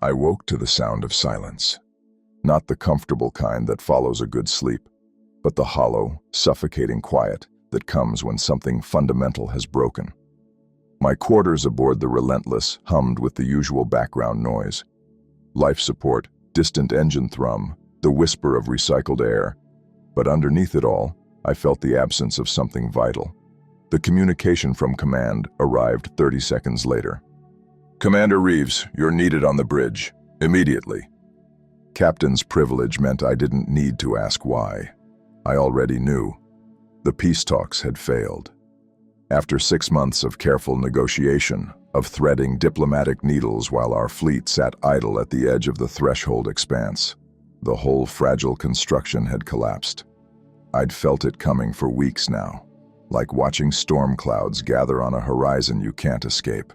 I woke to the sound of silence. Not the comfortable kind that follows a good sleep, but the hollow, suffocating quiet that comes when something fundamental has broken. My quarters aboard the Relentless hummed with the usual background noise. Life support, distant engine thrum, the whisper of recycled air. But underneath it all, I felt the absence of something vital. The communication from command arrived 30 seconds later. "Commander Reeves, you're needed on the bridge. Immediately." Captain's privilege meant I didn't need to ask why. I already knew. The peace talks had failed. After 6 months of careful negotiation, of threading diplomatic needles while our fleet sat idle at the edge of the threshold expanse, the whole fragile construction had collapsed. I'd felt it coming for weeks now, like watching storm clouds gather on a horizon you can't escape.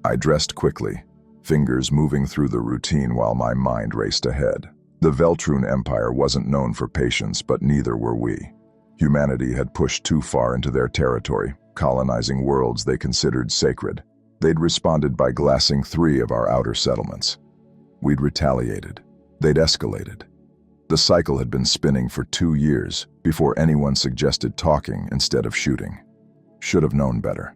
I dressed quickly, fingers moving through the routine while my mind raced ahead. The Veltroon Empire wasn't known for patience, but neither were we. Humanity had pushed too far into their territory, colonizing worlds they considered sacred. They'd responded by glassing 3 of our outer settlements. We'd retaliated. They'd escalated. The cycle had been spinning for 2 years before anyone suggested talking instead of shooting. Should have known better.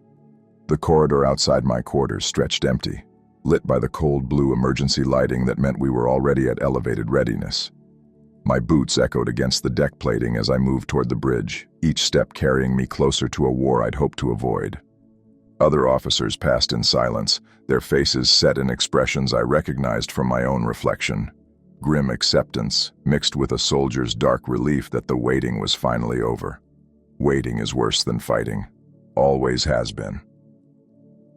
The corridor outside my quarters stretched empty, lit by the cold blue emergency lighting that meant we were already at elevated readiness. My boots echoed against the deck plating as I moved toward the bridge, each step carrying me closer to a war I'd hoped to avoid. Other officers passed in silence, their faces set in expressions I recognized from my own reflection. Grim acceptance, mixed with a soldier's dark relief that the waiting was finally over. Waiting is worse than fighting. Always has been.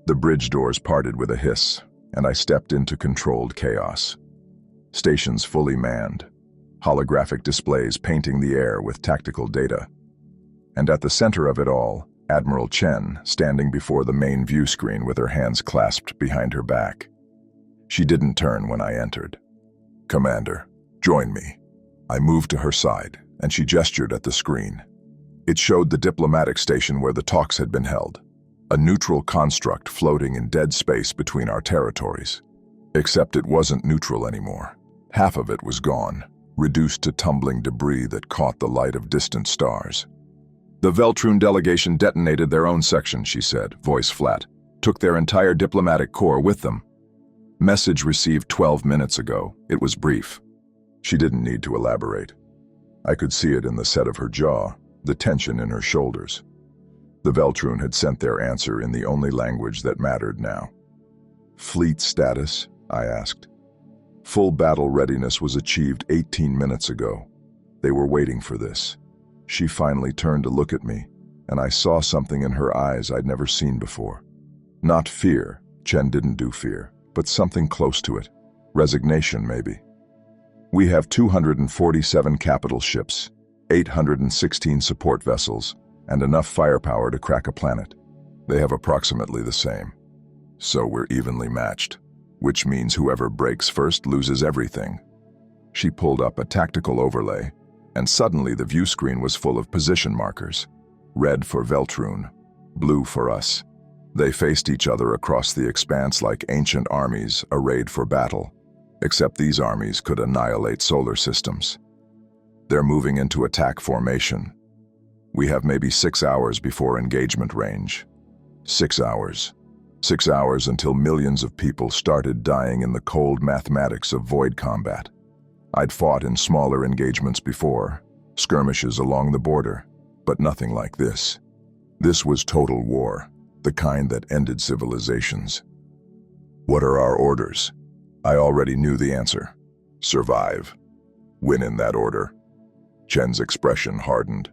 The bridge doors parted with a hiss, and I stepped into controlled chaos. Stations fully manned, holographic displays painting the air with tactical data. And at the center of it all, Admiral Chen, standing before the main view screen with her hands clasped behind her back. She didn't turn when I entered. "Commander, join me." I moved to her side, and she gestured at the screen. It showed the diplomatic station where the talks had been held, a neutral construct floating in dead space between our territories. Except it wasn't neutral anymore. Half of it was gone, reduced to tumbling debris that caught the light of distant stars. "The Veltroon delegation detonated their own section," she said, voice flat. "Took their entire diplomatic corps with them. Message received 12 minutes ago." It was brief. She didn't need to elaborate. I could see it in the set of her jaw, the tension in her shoulders. The Veltroon had sent their answer in the only language that mattered now. "Fleet status?" I asked. "Full battle readiness was achieved 18 minutes ago. They were waiting for this." She finally turned to look at me, and I saw something in her eyes I'd never seen before. Not fear, Chen didn't do fear, but something close to it. Resignation, maybe. "We have 247 capital ships, 816 support vessels, and enough firepower to crack a planet. They have approximately the same. So we're evenly matched, which means whoever breaks first loses everything." She pulled up a tactical overlay, and suddenly the view screen was full of position markers. Red for Veltroon, blue for us. They faced each other across the expanse like ancient armies arrayed for battle, except these armies could annihilate solar systems. They're moving into attack formation. We have maybe 6 hours before engagement range. 6 hours. 6 hours until millions of people started dying in the cold mathematics of void combat. I'd fought in smaller engagements before, skirmishes along the border, but nothing like this. This was total war, the kind that ended civilizations. "What are our orders?" I already knew the answer. Survive. Win in that order. Chen's expression hardened.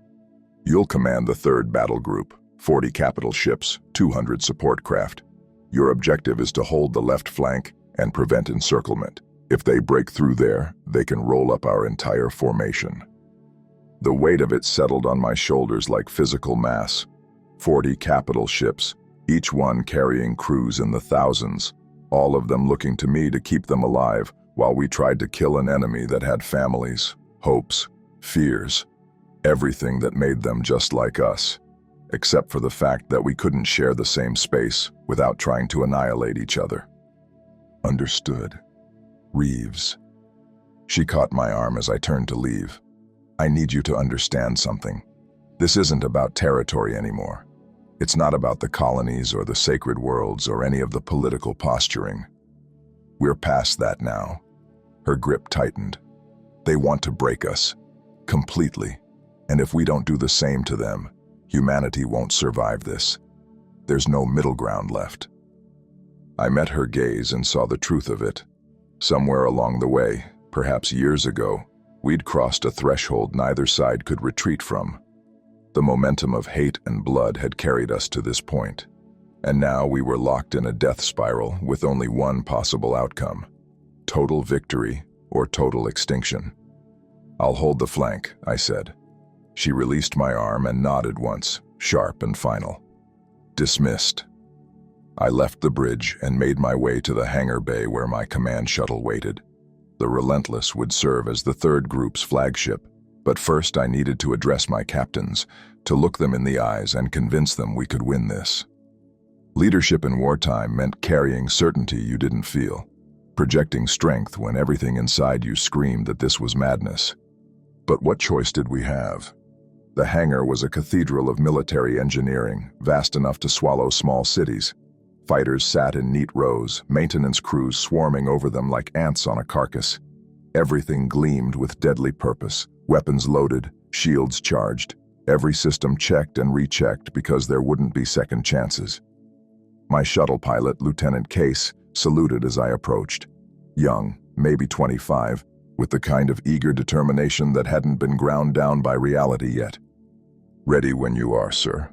"You'll command the 3rd battle group, 40 capital ships, 200 support craft. Your objective is to hold the left flank and prevent encirclement. If they break through there, they can roll up our entire formation." The weight of it settled on my shoulders like physical mass. 40 capital ships, each one carrying crews in the thousands, all of them looking to me to keep them alive while we tried to kill an enemy that had families, hopes, fears, everything that made them just like us, except for the fact that we couldn't share the same space without trying to annihilate each other. "Understood," Reeves. She caught my arm as I turned to leave. I need you to understand something. This isn't about territory anymore. It's not about the colonies or the sacred worlds or any of the political posturing. We're past that now. Her grip tightened. They want to break us. Completely. And if we don't do the same to them, humanity won't survive this. There's no middle ground left. I met her gaze and saw the truth of it. Somewhere along the way, perhaps years ago, we'd crossed a threshold neither side could retreat from. The momentum of hate and blood had carried us to this point, and now we were locked in a death spiral with only one possible outcome: total victory or total extinction. "I'll hold the flank," I said. She released my arm and nodded once, sharp and final. Dismissed. I left the bridge and made my way to the hangar bay where my command shuttle waited. The Relentless would serve as the third group's flagship, but first I needed to address my captains, to look them in the eyes and convince them we could win this. Leadership in wartime meant carrying certainty you didn't feel, projecting strength when everything inside you screamed that this was madness. But what choice did we have? The hangar was a cathedral of military engineering, vast enough to swallow small cities. Fighters sat in neat rows, maintenance crews swarming over them like ants on a carcass. Everything gleamed with deadly purpose, weapons loaded, shields charged, every system checked and rechecked because there wouldn't be second chances. My shuttle pilot, Lieutenant Case, saluted as I approached. Young, maybe 25, with the kind of eager determination that hadn't been ground down by reality yet. "Ready when you are, sir."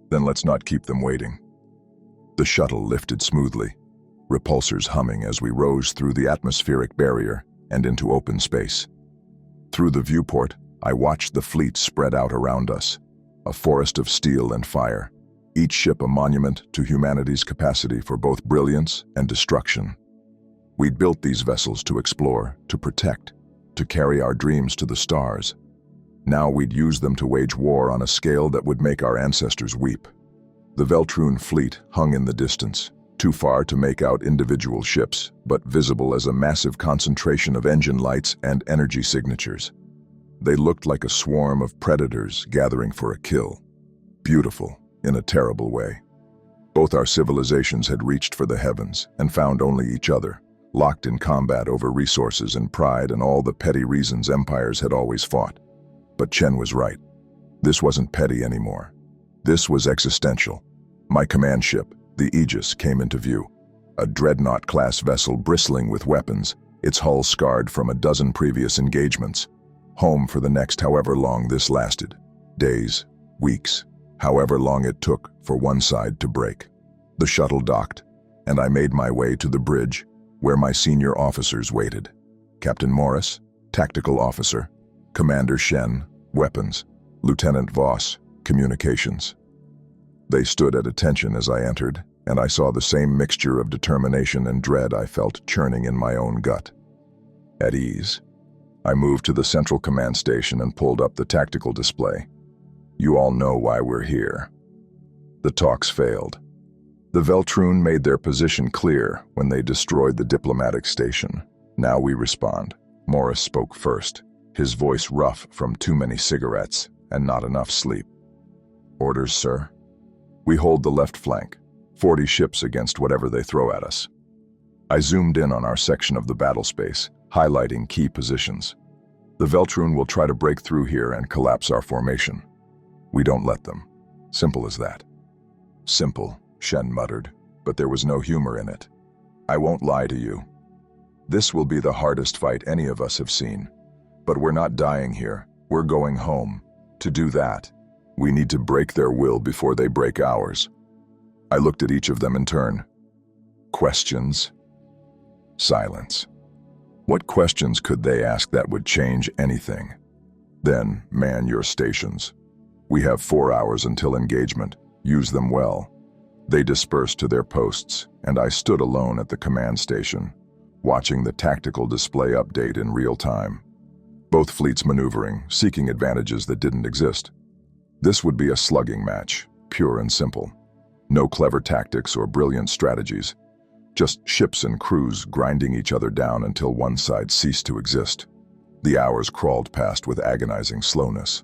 "Then let's not keep them waiting." The shuttle lifted smoothly, repulsors humming as we rose through the atmospheric barrier and into open space. Through the viewport, I watched the fleet spread out around us, a forest of steel and fire, each ship a monument to humanity's capacity for both brilliance and destruction. We'd built these vessels to explore, to protect, to carry our dreams to the stars. Now we'd use them to wage war on a scale that would make our ancestors weep. The Veltroon fleet hung in the distance, too far to make out individual ships, but visible as a massive concentration of engine lights and energy signatures. They looked like a swarm of predators gathering for a kill. Beautiful, in a terrible way. Both our civilizations had reached for the heavens and found only each other, locked in combat over resources and pride and all the petty reasons empires had always fought. But Chen was right. This wasn't petty anymore. This was existential. My command ship, the Aegis, came into view. A dreadnought-class vessel bristling with weapons, its hull scarred from a dozen previous engagements. Home for the next however long this lasted. Days, weeks, however long it took for one side to break. The shuttle docked, and I made my way to the bridge, where my senior officers waited. Captain Morris, Tactical Officer; Commander Shen, Weapons; Lieutenant Voss, Communications. They stood at attention as I entered, and I saw the same mixture of determination and dread I felt churning in my own gut. At ease, I moved to the central command station and pulled up the tactical display. "You all know why we're here." The talks failed. The Veltroon made their position clear when they destroyed the diplomatic station. Now we respond. Morris spoke first, his voice rough from too many cigarettes and not enough sleep. "Orders, sir. We hold the left flank, 40 ships against whatever they throw at us." I zoomed in on our section of the battle space, highlighting key positions. "The Veltroon will try to break through here and collapse our formation. We don't let them. Simple as that." "Simple," Shen muttered, but there was no humor in it. "I won't lie to you. This will be the hardest fight any of us have seen. But we're not dying here. We're going home. To do that, we need to break their will before they break ours." I looked at each of them in turn. Questions? Silence. What questions could they ask that would change anything? "Then, man your stations. We have 4 hours until engagement. Use them well." They dispersed to their posts, and I stood alone at the command station, watching the tactical display update in real time. Both fleets maneuvering, seeking advantages that didn't exist. This would be a slugging match, pure and simple. No clever tactics or brilliant strategies. just ships and crews grinding each other down until one side ceased to exist. The hours crawled past with agonizing slowness.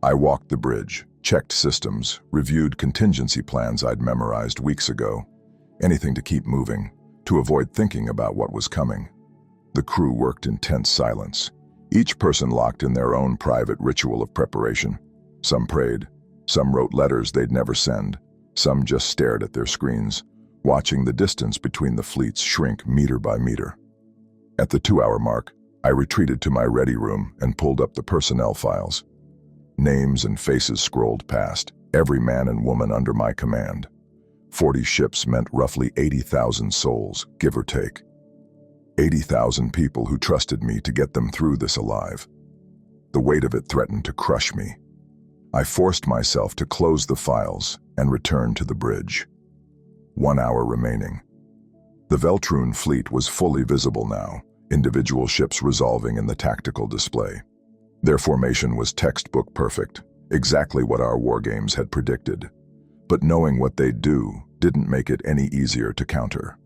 I walked the bridge, checked systems, reviewed contingency plans I'd memorized weeks ago. Anything to keep moving, to avoid thinking about what was coming. The crew worked in tense silence, each person locked in their own private ritual of preparation. Some prayed, some wrote letters they'd never send, some just stared at their screens, watching the distance between the fleets shrink meter by meter. At the 2-hour mark, I retreated to my ready room and pulled up the personnel files. Names and faces scrolled past, every man and woman under my command. 40 ships meant roughly 80,000 souls, give or take. 80,000 people who trusted me to get them through this alive. The weight of it threatened to crush me. I forced myself to close the files and return to the bridge. 1 hour remaining. The Veltroon fleet was fully visible now, individual ships resolving in the tactical display. Their formation was textbook perfect, exactly what our wargames had predicted. But knowing what they'd do didn't make it any easier to counter.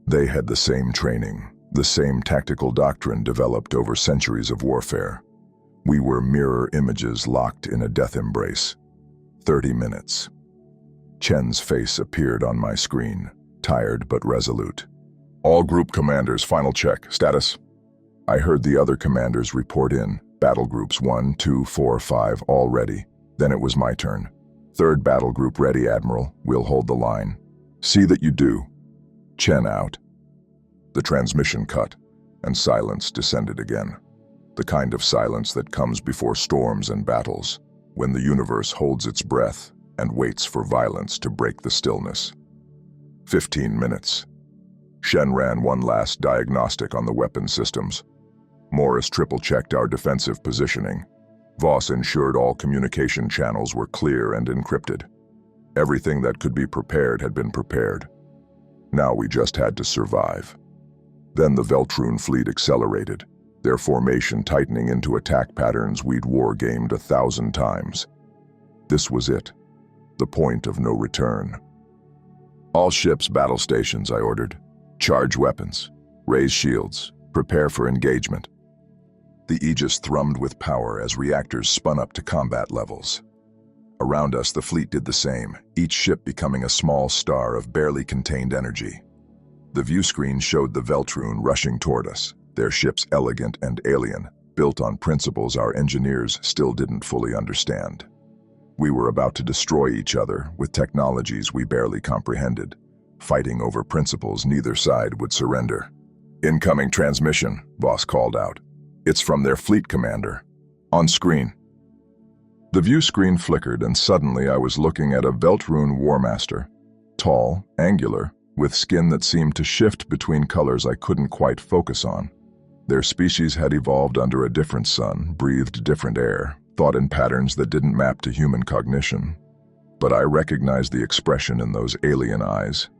They had the same training, the same tactical doctrine developed over centuries of warfare. We were mirror images locked in a death embrace. 30 minutes. Chen's face appeared on my screen, tired but resolute. All group commanders, final check. Status? I heard the other commanders report in. Battle groups 1, 2, 4, 5, all ready. Then it was my turn. 3rd battle group ready, Admiral. We'll hold the line. See that you do. Chen out. The transmission cut, and silence descended again. The kind of silence that comes before storms and battles, when the universe holds its breath and waits for violence to break the stillness. 15 minutes. Shen ran one last diagnostic on the weapon systems. Morris triple-checked our defensive positioning. Voss ensured all communication channels were clear and encrypted. Everything that could be prepared had been prepared. Now we just had to survive. Then the Veltroon fleet accelerated, their formation tightening into attack patterns we'd war-gamed 1,000 times. This was it, the point of no return. All ships, battle stations, I ordered. Charge weapons, raise shields, prepare for engagement. The Aegis thrummed with power as reactors spun up to combat levels. Around us, the fleet did the same, each ship becoming a small star of barely contained energy. The view screen showed the Veltroon rushing toward us, their ships elegant and alien, built on principles our engineers still didn't fully understand. We were about to destroy each other with technologies we barely comprehended, fighting over principles neither side would surrender. Incoming transmission, Voss called out. It's from their fleet commander. On screen. The view screen flickered, and suddenly I was looking at a Veltroon Warmaster. Tall, angular, with skin that seemed to shift between colors I couldn't quite focus on. Their species had evolved under a different sun, breathed different air, thought in patterns that didn't map to human cognition. But I recognized the expression in those alien eyes,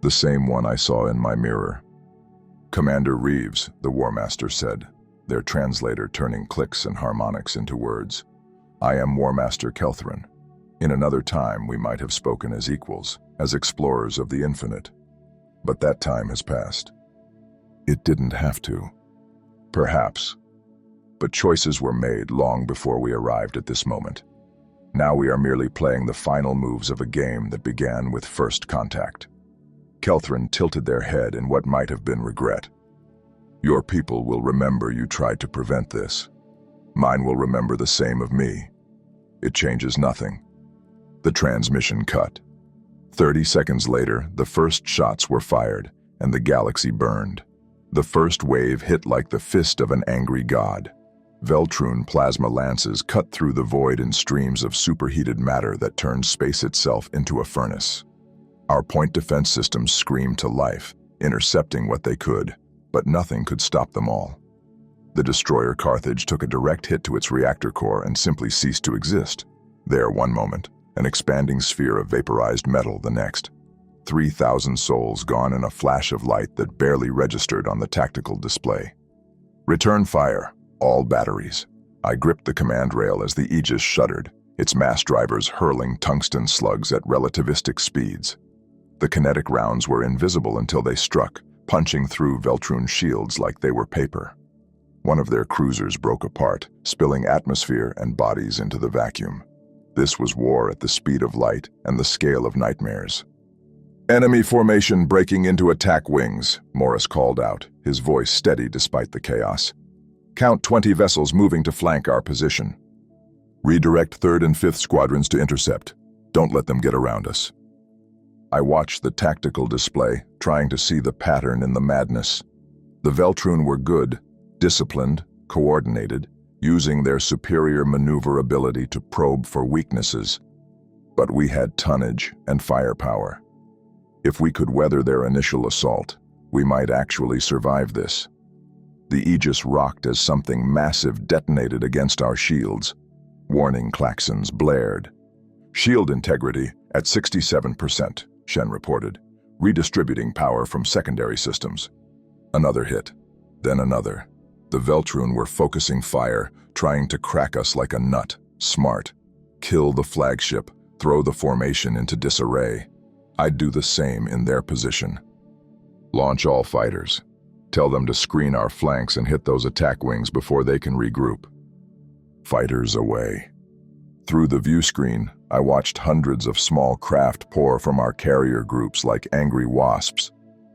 the same one I saw in my mirror. Commander Reeves, the Warmaster said, their translator turning clicks and harmonics into words. I am Warmaster Kelthrin. In another time we might have spoken as equals, as explorers of the infinite. But that time has passed. It didn't have to. Perhaps. But choices were made long before we arrived at this moment. Now we are merely playing the final moves of a game that began with first contact. Kelthrin tilted their head in what might have been regret. Your people will remember you tried to prevent this. Mine will remember the same of me. It changes nothing. The transmission cut. 30 seconds later, the first shots were fired, and the galaxy burned. The first wave hit like the fist of an angry god. Veltroon plasma lances cut through the void in streams of superheated matter that turned space itself into a furnace. Our point defense systems screamed to life, intercepting what they could, but nothing could stop them all. The destroyer Carthage took a direct hit to its reactor core and simply ceased to exist. There one moment, an expanding sphere of vaporized metal the next. 3,000 souls gone in a flash of light that barely registered on the tactical display. Return fire, all batteries. I gripped the command rail as the Aegis shuddered, its mass drivers hurling tungsten slugs at relativistic speeds. The kinetic rounds were invisible until they struck, punching through Veltroon's shields like they were paper. One of their cruisers broke apart, spilling atmosphere and bodies into the vacuum. This was war at the speed of light and the scale of nightmares. "Enemy formation breaking into attack wings," Morris called out, his voice steady despite the chaos. "Count 20 vessels moving to flank our position. Redirect 3rd and 5th squadrons to intercept. Don't let them get around us." I watched the tactical display, trying to see the pattern in the madness. The Veltroon were good, disciplined, coordinated, using their superior maneuverability to probe for weaknesses. But we had tonnage and firepower. If we could weather their initial assault, we might actually survive this. The Aegis rocked as something massive detonated against our shields. Warning klaxons blared. "Shield integrity at 67%, Shen reported, redistributing power from secondary systems. Another hit, then another. The Veltroon were focusing fire, trying to crack us like a nut. Smart. Kill the flagship, throw the formation into disarray. I'd do the same in their position. Launch all fighters. Tell them to screen our flanks and hit those attack wings before they can regroup." Fighters away. Through the view screen, I watched hundreds of small craft pour from our carrier groups like angry wasps.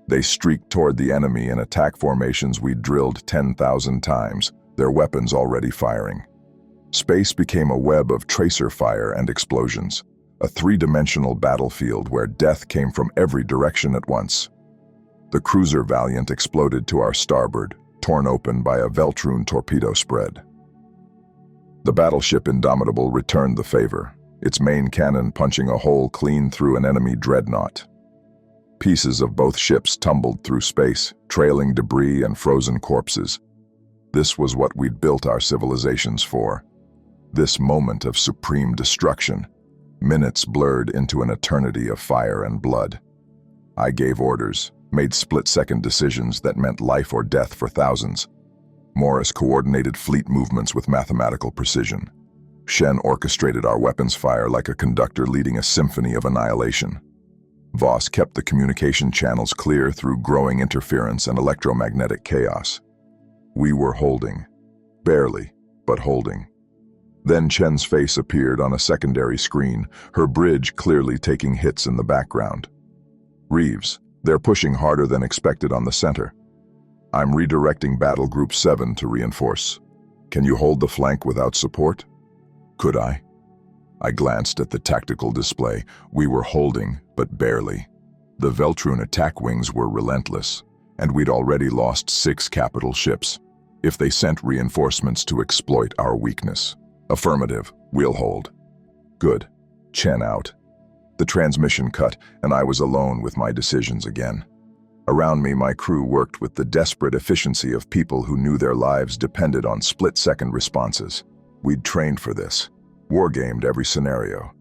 They streaked toward the enemy in attack formations we'd drilled 10,000 times, their weapons already firing. Space became a web of tracer fire and explosions, a three-dimensional battlefield where death came from every direction at once. The cruiser Valiant exploded to our starboard, torn open by a Veltroon torpedo spread. The battleship Indomitable returned the favor, its main cannon punching a hole clean through an enemy dreadnought. Pieces of both ships tumbled through space, trailing debris and frozen corpses. This was what we'd built our civilizations for. This moment of supreme destruction. Minutes blurred into an eternity of fire and blood. I gave orders, made split-second decisions that meant life or death for thousands. Morris coordinated fleet movements with mathematical precision. Shen orchestrated our weapons fire like a conductor leading a symphony of annihilation. Voss kept the communication channels clear through growing interference and electromagnetic chaos. We were holding. Barely, but holding. Then Chen's face appeared on a secondary screen, her bridge clearly taking hits in the background. "Reeves, they're pushing harder than expected on the center. I'm redirecting Battle Group 7 to reinforce. Can you hold the flank without support?" Could I? I glanced at the tactical display. We were holding, but barely. The Veltroon attack wings were relentless, and we'd already lost 6 capital ships. If they sent reinforcements to exploit our weakness. Affirmative, we'll hold. Good. Chen out. The transmission cut, and I was alone with my decisions again. Around me, my crew worked with the desperate efficiency of people who knew their lives depended on split-second responses. We'd trained for this, wargamed every scenario.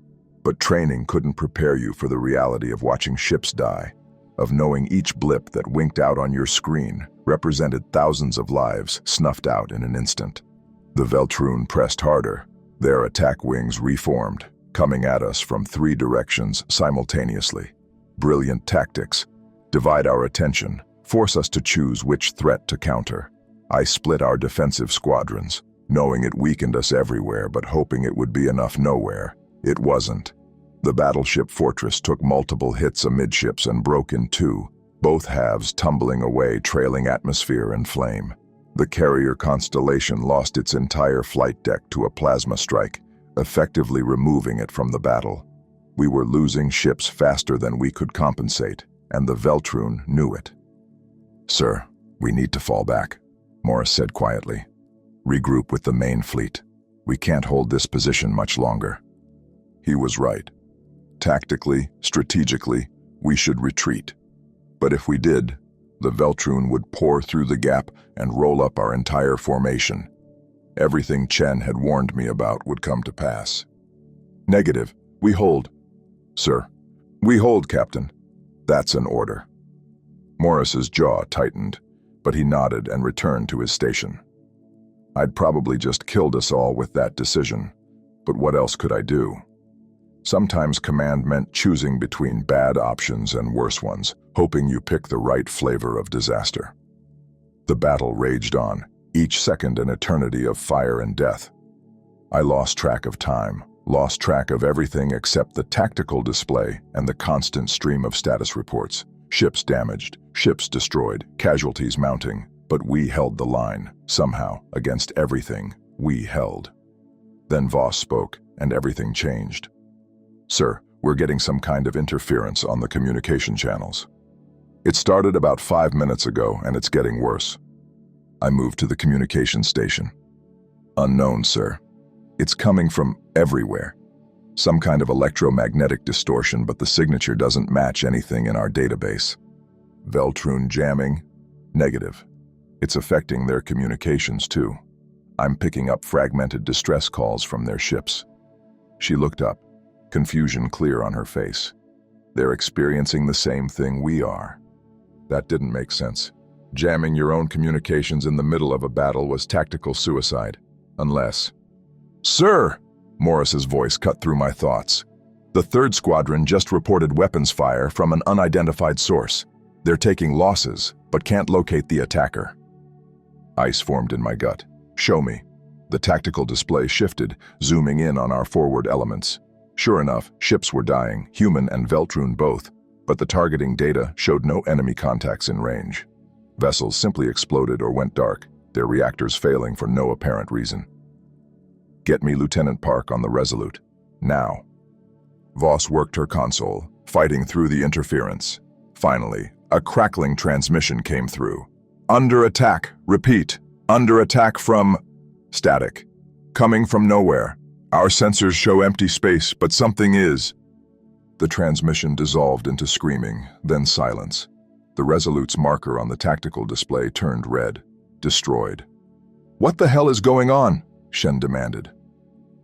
But training couldn't prepare you for the reality of watching ships die, of knowing each blip that winked out on your screen represented thousands of lives snuffed out in an instant. The Veltroon pressed harder, their attack wings reformed, coming at us from 3 directions simultaneously. Brilliant tactics. Divide our attention, force us to choose which threat to counter. I split our defensive squadrons, knowing it weakened us everywhere but hoping it would be enough nowhere. It wasn't. The battleship Fortress took multiple hits amidships and broke in 2, both halves tumbling away, trailing atmosphere and flame. The carrier Constellation lost its entire flight deck to a plasma strike, effectively removing it from the battle. We were losing ships faster than we could compensate, and the Veltroon knew it. "Sir, we need to fall back," Morris said quietly. "Regroup with the main fleet. We can't hold this position much longer." He was right. Tactically, strategically, we should retreat. But if we did, the Veltroon would pour through the gap and roll up our entire formation. Everything Chen had warned me about would come to pass. "Negative. We hold." "Sir." "We hold, Captain." "That's an order." Morris's jaw tightened, but he nodded and returned to his station. I'd probably just killed us all with that decision, but what else could I do? Sometimes command meant choosing between bad options and worse ones, hoping you pick the right flavor of disaster. The battle raged on, each second an eternity of fire and death. I lost track of time, lost track of everything except the tactical display and the constant stream of status reports. Ships damaged, ships destroyed, casualties mounting, but we held the line, somehow, against everything, we held. Then Voss spoke, and everything changed. "Sir, we're getting some kind of interference on the communication channels. It started about 5 minutes ago, and it's getting worse." I moved to the communication station. "Unknown, sir. It's coming from everywhere. Some kind of electromagnetic distortion, but the signature doesn't match anything in our database." "Veltrun jamming?" "Negative. It's affecting their communications too. I'm picking up fragmented distress calls from their ships." She looked up, confusion clear on her face. "They're experiencing the same thing we are." That didn't make sense. Jamming your own communications in the middle of a battle was tactical suicide. Unless... "Sir!" Morris's voice cut through my thoughts. "The 3rd Squadron just reported weapons fire from an unidentified source. They're taking losses, but can't locate the attacker." Ice formed in my gut. "Show me." The tactical display shifted, zooming in on our forward elements. Sure enough, ships were dying, human and Veltrun both, but the targeting data showed no enemy contacts in range. Vessels simply exploded or went dark, their reactors failing for no apparent reason. "Get me Lieutenant Park on the Resolute. Now." Voss worked her console, fighting through the interference. Finally, a crackling transmission came through. "Under attack. Repeat. Under attack from..." Static. "Coming from nowhere. Our sensors show empty space, but something is..." The transmission dissolved into screaming, then silence. The Resolute's marker on the tactical display turned red. Destroyed. "What the hell is going on?" Shen demanded.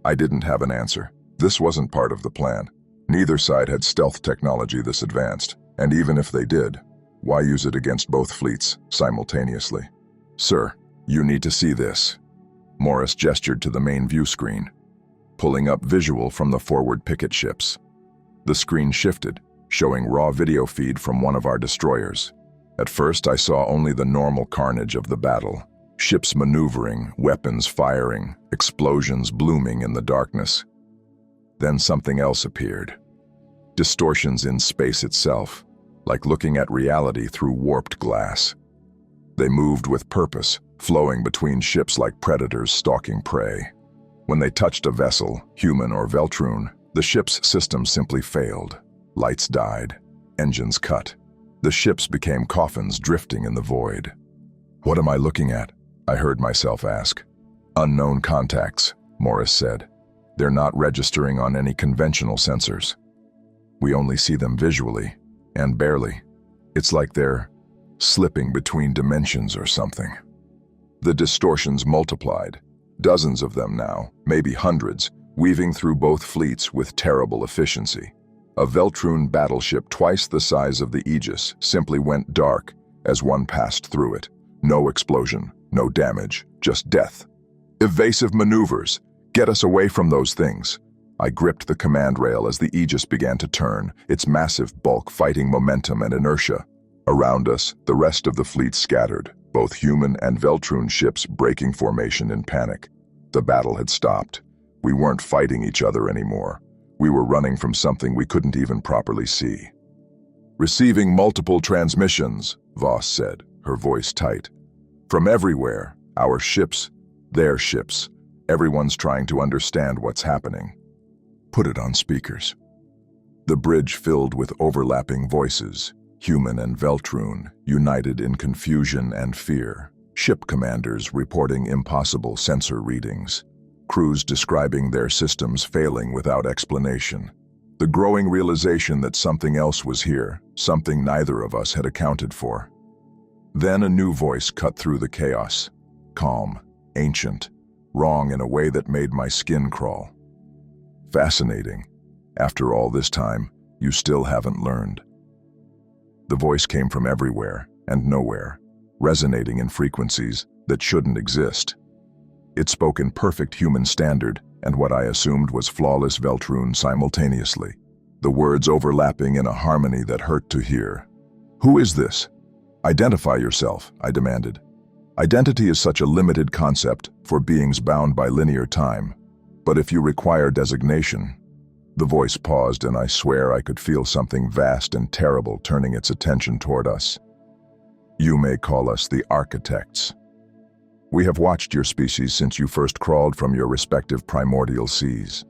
I didn't have an answer. This wasn't part of the plan. Neither side had stealth technology this advanced, and even if they did, why use it against both fleets simultaneously? "Sir, you need to see this." Morris gestured to the main view screen, pulling up visual from the forward picket ships. The screen shifted, showing raw video feed from one of our destroyers. At first, I saw only the normal carnage of the battle. Ships maneuvering, weapons firing, explosions blooming in the darkness. Then something else appeared. Distortions in space itself, like looking at reality through warped glass. They moved with purpose, flowing between ships like predators stalking prey. When they touched a vessel, human or Veltrun, the ship's system simply failed. Lights died, engines cut. The ships became coffins drifting in the void. "What am I looking at?" I heard myself ask. "Unknown contacts," Morris said. "They're not registering on any conventional sensors. We only see them visually, and barely. It's like they're slipping between dimensions or something." The distortions multiplied. Dozens of them now, maybe hundreds, weaving through both fleets with terrible efficiency. A Veltrun battleship twice the size of the Aegis simply went dark as one passed through it. No explosion, no damage, just death. "Evasive maneuvers. Get us away from those things." I gripped the command rail as the Aegis began to turn, its massive bulk fighting momentum and inertia. Around us, the rest of the fleet scattered, both human and Veltrun ships breaking formation in panic. The battle had stopped. We weren't fighting each other anymore. We were running from something we couldn't even properly see. "Receiving multiple transmissions," Voss said, her voice tight. "From everywhere, our ships, their ships. Everyone's trying to understand what's happening." "Put it on speakers." The bridge filled with overlapping voices, human and Veltrun, united in confusion and fear. Ship commanders reporting impossible sensor readings. Crews describing their systems failing without explanation. The growing realization that something else was here, something neither of us had accounted for. Then a new voice cut through the chaos. Calm, ancient, wrong in a way that made my skin crawl. "Fascinating. After all this time, you still haven't learned." The voice came from everywhere and nowhere, resonating in frequencies that shouldn't exist. It spoke in perfect human standard, and what I assumed was flawless Veltroon simultaneously, the words overlapping in a harmony that hurt to hear. "Who is this? Identify yourself," I demanded. Identity is such a limited concept for beings bound by linear time, but if you require designation— The voice paused, and I swear I could feel something vast and terrible turning its attention toward us. "You may call us the architects. We have watched your species since you first crawled from your respective primordial seas,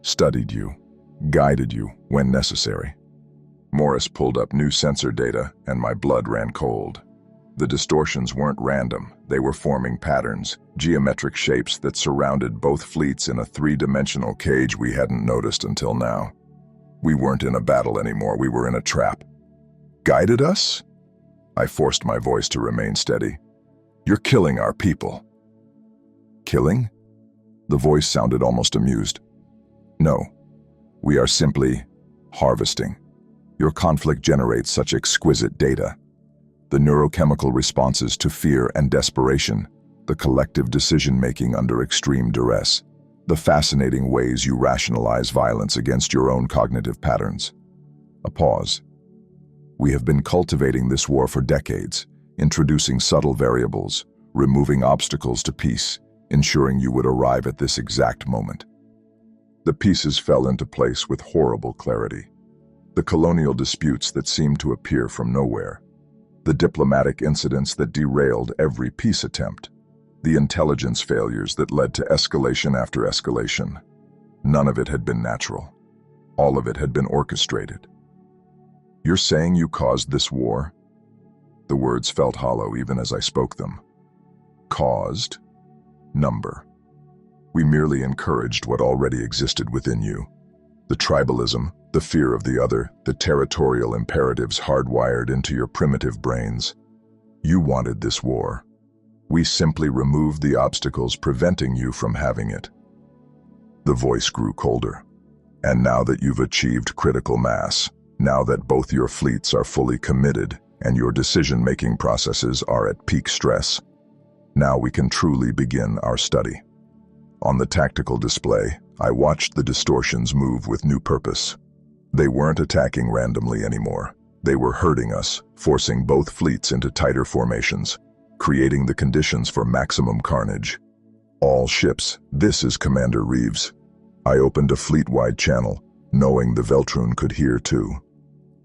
studied you, guided you when necessary." Morris pulled up new sensor data, and my blood ran cold. The distortions weren't random, they were forming patterns, geometric shapes that surrounded both fleets in a three-dimensional cage we hadn't noticed until now. We weren't in a battle anymore, we were in a trap. "Guided us?" I forced my voice to remain steady. "You're killing our people." "Killing?" The voice sounded almost amused. "No, we are simply harvesting. Your conflict generates such exquisite data. The neurochemical responses to fear and desperation, the collective decision-making under extreme duress, the fascinating ways you rationalize violence against your own cognitive patterns." A pause. "We have been cultivating this war for decades, introducing subtle variables, removing obstacles to peace, ensuring you would arrive at this exact moment." The pieces fell into place with horrible clarity. The colonial disputes that seemed to appear from nowhere, the diplomatic incidents that derailed every peace attempt, the intelligence failures that led to escalation after escalation. None of it had been natural. All of it had been orchestrated. "You're saying you caused this war?" The words felt hollow even as I spoke them. "Caused? Number. We merely encouraged what already existed within you. The tribalism, the fear of the other, the territorial imperatives hardwired into your primitive brains. You wanted this war. We simply removed the obstacles preventing you from having it." The voice grew colder. "And now that you've achieved critical mass, now that both your fleets are fully committed and your decision-making processes are at peak stress, now we can truly begin our study." On the tactical display, I watched the distortions move with new purpose. They weren't attacking randomly anymore. They were herding us, forcing both fleets into tighter formations, creating the conditions for maximum carnage. "All ships, this is Commander Reeves." I opened a fleet-wide channel, knowing the Veltroon could hear too.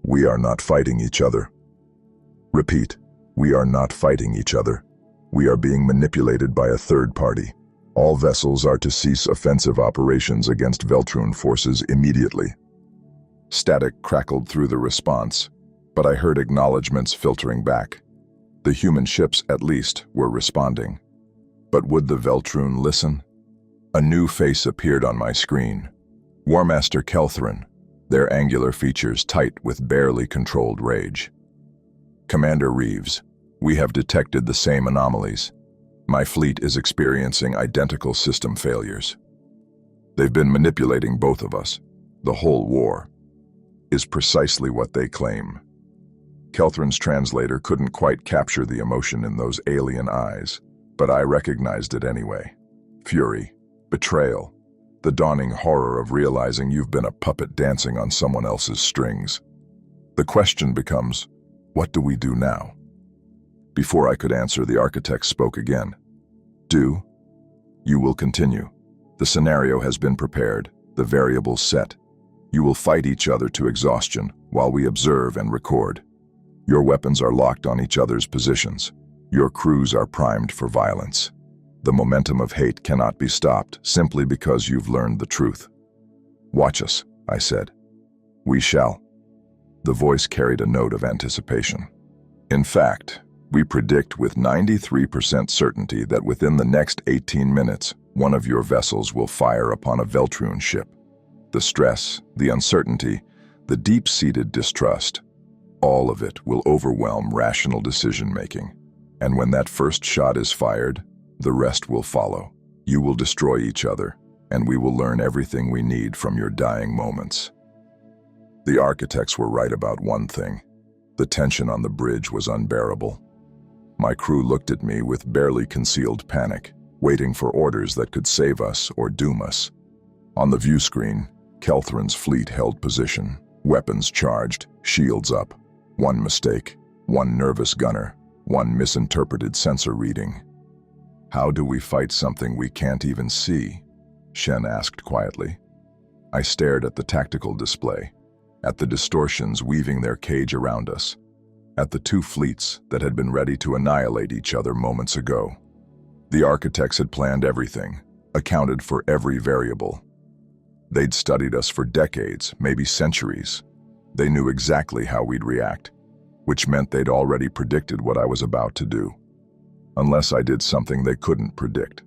"We are not fighting each other." Repeat, "We are not fighting each other. We are being manipulated by a third party. All vessels are to cease offensive operations against Veltroon forces immediately." Static crackled through the response, but I heard acknowledgments filtering back. The human ships, at least, were responding. But would the Veltroon listen? A new face appeared on my screen. War Master Kelthrin, their angular features tight with barely controlled rage. "Commander Reeves, we have detected the same anomalies. My fleet is experiencing identical system failures. They've been manipulating both of us. The whole war is precisely what they claim." Kelthrin's translator couldn't quite capture the emotion in those alien eyes, but I recognized it anyway. Fury, betrayal, the dawning horror of realizing you've been a puppet dancing on someone else's strings. The question becomes, what do we do now? Before I could answer, the architect spoke again. "Do? You will continue. The scenario has been prepared, the variables set. You will fight each other to exhaustion while we observe and record. Your weapons are locked on each other's positions. Your crews are primed for violence. The momentum of hate cannot be stopped simply because you've learned the truth. Watch us," I said. "We shall." The voice carried a note of anticipation. "In fact, we predict with 93% certainty that within the next 18 minutes, one of your vessels will fire upon a Veltroon ship. The stress, the uncertainty, the deep-seated distrust, all of it will overwhelm rational decision-making. And when that first shot is fired, the rest will follow. You will destroy each other, and we will learn everything we need from your dying moments." The architects were right about one thing. The tension on the bridge was unbearable. My crew looked at me with barely concealed panic, waiting for orders that could save us or doom us. On the view screen, Kelthrin's fleet held position, weapons charged, shields up. One mistake, one nervous gunner, one misinterpreted sensor reading. "How do we fight something we can't even see?" Shen asked quietly. I stared at the tactical display, at the distortions weaving their cage around us, at the two fleets that had been ready to annihilate each other moments ago. The architects had planned everything, accounted for every variable. They'd studied us for decades, maybe centuries. They knew exactly how we'd react, which meant they'd already predicted what I was about to do. Unless I did something they couldn't predict.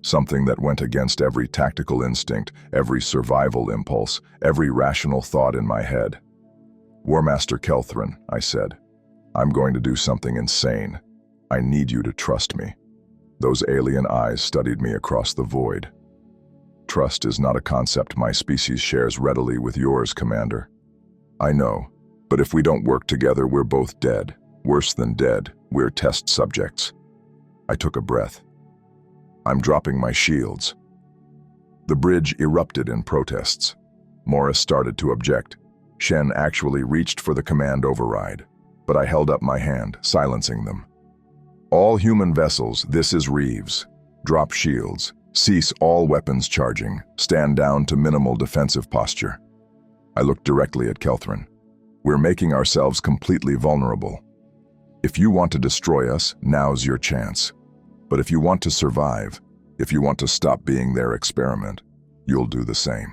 Something that went against every tactical instinct, every survival impulse, every rational thought in my head. "War Master Kelthrin," I said, "I'm going to do something insane. I need you to trust me." Those alien eyes studied me across the void. "Trust is not a concept my species shares readily with yours, Commander." "I know, but if we don't work together, we're both dead. Worse than dead, we're test subjects." I took a breath. "I'm dropping my shields." The bridge erupted in protests. Morris started to object. Shen actually reached for the command override, but I held up my hand, silencing them. "All human vessels, this is Reeves. Drop shields. Cease all weapons charging. Stand down to minimal defensive posture." I looked directly at Kelthrin. "We're making ourselves completely vulnerable. If you want to destroy us, now's your chance. But if you want to survive, if you want to stop being their experiment, you'll do the same."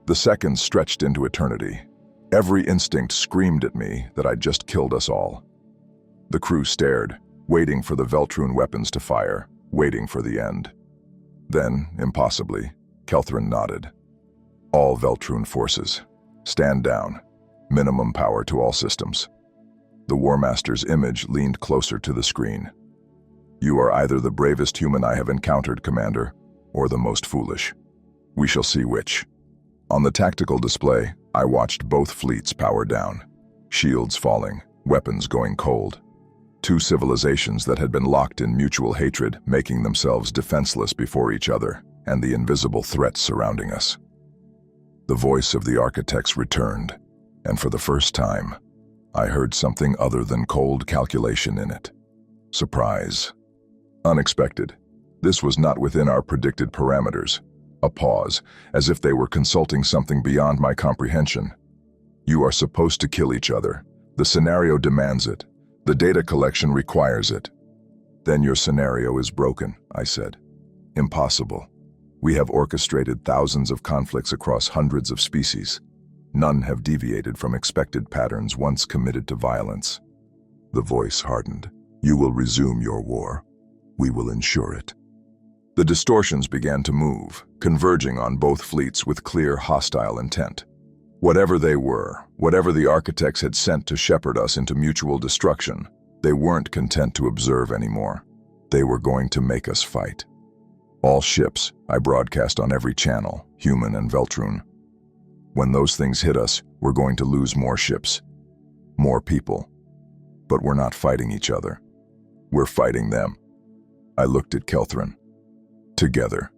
The seconds stretched into eternity. Every instinct screamed at me that I'd just killed us all. The crew stared, waiting for the Veltroon weapons to fire, waiting for the end. Then, impossibly, Kelthrin nodded. "All Veltroon forces, stand down. Minimum power to all systems." The War Master's image leaned closer to the screen. "You are either the bravest human I have encountered, Commander, or the most foolish. We shall see which." On the tactical display, I watched both fleets power down. Shields falling, weapons going cold. Two civilizations that had been locked in mutual hatred, making themselves defenseless before each other, and the invisible threats surrounding us. The voice of the architects returned, and for the first time, I heard something other than cold calculation in it. Surprise. Unexpected. This was not within our predicted parameters. A pause, as if they were consulting something beyond my comprehension. "You are supposed to kill each other. The scenario demands it. The data collection requires it." "Then your scenario is broken," I said. "Impossible. We have orchestrated thousands of conflicts across hundreds of species. None have deviated from expected patterns once committed to violence." The voice hardened. "You will resume your war. We will ensure it." The distortions began to move, converging on both fleets with clear hostile intent. Whatever they were, whatever the architects had sent to shepherd us into mutual destruction, they weren't content to observe anymore. They were going to make us fight. "All ships," I broadcast on every channel, human and Veltroon. "When those things hit us, we're going to lose more ships, more people. But we're not fighting each other. We're fighting them." I looked at Kelthrin. "Together."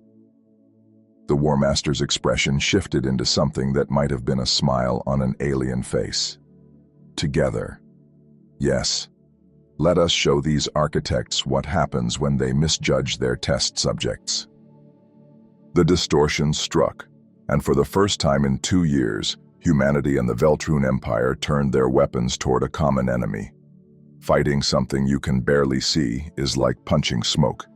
The War Master's expression shifted into something that might have been a smile on an alien face. "Together. Yes. Let us show these architects what happens when they misjudge their test subjects." The distortion struck, and for the first time in 2 years, humanity and the Veltroon Empire turned their weapons toward a common enemy. Fighting something you can barely see is like punching smoke.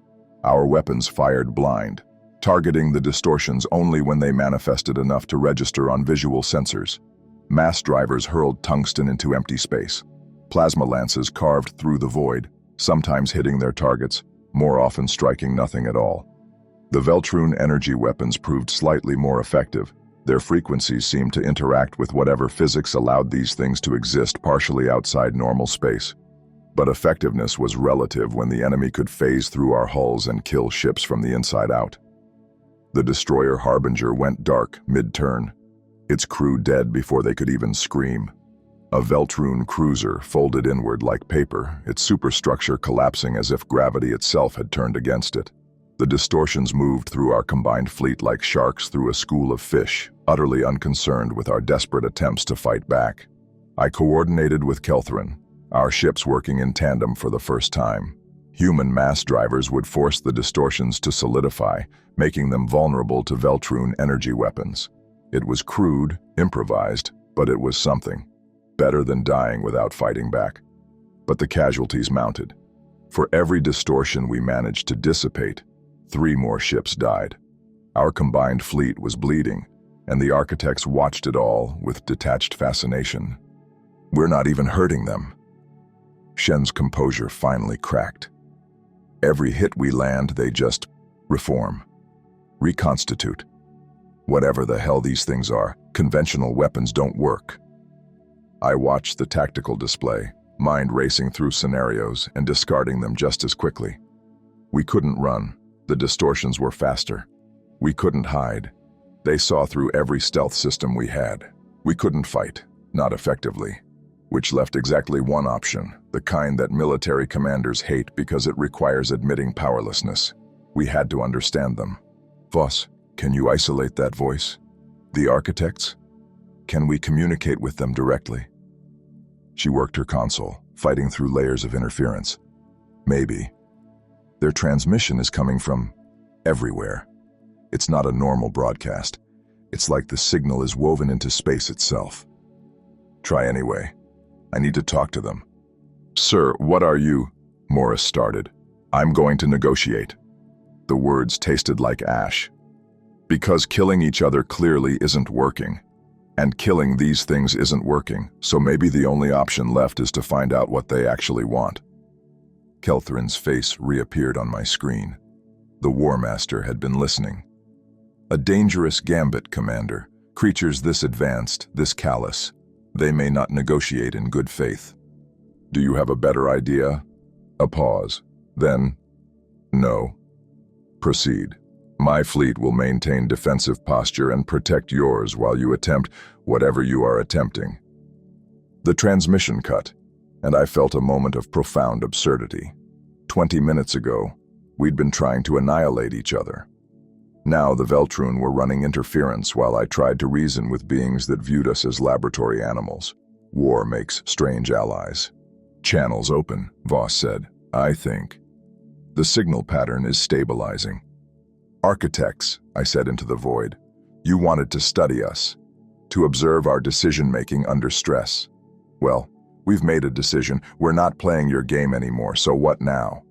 Our weapons fired blind, targeting the distortions only when they manifested enough to register on visual sensors. Mass drivers hurled tungsten into empty space. Plasma lances carved through the void, sometimes hitting their targets, more often striking nothing at all. The Veltroon energy weapons proved slightly more effective. Their frequencies seemed to interact with whatever physics allowed these things to exist partially outside normal space. But effectiveness was relative when the enemy could phase through our hulls and kill ships from the inside out. The destroyer Harbinger went dark mid-turn, its crew dead before they could even scream. A Veltroon cruiser folded inward like paper, its superstructure collapsing as if gravity itself had turned against it. The distortions moved through our combined fleet like sharks through a school of fish, utterly unconcerned with our desperate attempts to fight back. I coordinated with Kelthrin, our ships working in tandem for the first time. Human mass drivers would force the distortions to solidify, making them vulnerable to Veltroon energy weapons. It was crude, improvised, but it was something. Better than dying without fighting back. But the casualties mounted. For every distortion we managed to dissipate, 3 more ships died. Our combined fleet was bleeding, and the architects watched it all with detached fascination. We're not even hurting them. Shen's composure finally cracked. Every hit we land, they just reform, reconstitute. Whatever the hell these things are, conventional weapons don't work. I watched the tactical display, mind racing through scenarios and discarding them just as quickly. We couldn't run. The distortions were faster. We couldn't hide. They saw through every stealth system we had. We couldn't fight, not effectively. Which left exactly one option, the kind that military commanders hate because it requires admitting powerlessness. We had to understand them. Voss, can you isolate that voice? The architects? Can we communicate with them directly? She worked her console, fighting through layers of interference. Maybe. Their transmission is coming from everywhere. It's not a normal broadcast. It's like the signal is woven into space itself. Try anyway. I need to talk to them. Sir, what are you? Morris started. I'm going to negotiate. The words tasted like ash. Because killing each other clearly isn't working. And killing these things isn't working, so maybe the only option left is to find out what they actually want. Kelthrin's face reappeared on my screen. The War Master had been listening. A dangerous gambit, Commander. Creatures this advanced, this callous. They may not negotiate in good faith. Do you have a better idea? A pause. Then, no. Proceed. My fleet will maintain defensive posture and protect yours while you attempt whatever you are attempting. The transmission cut, and I felt a moment of profound absurdity. 20 minutes ago, we'd been trying to annihilate each other. Now the Veltroon were running interference while I tried to reason with beings that viewed us as laboratory animals. War makes strange allies. Channels open, Voss said. I think. The signal pattern is stabilizing. Architects, I said into the void. You wanted to study us, to observe our decision-making under stress. Well, we've made a decision. We're not playing your game anymore, so what now?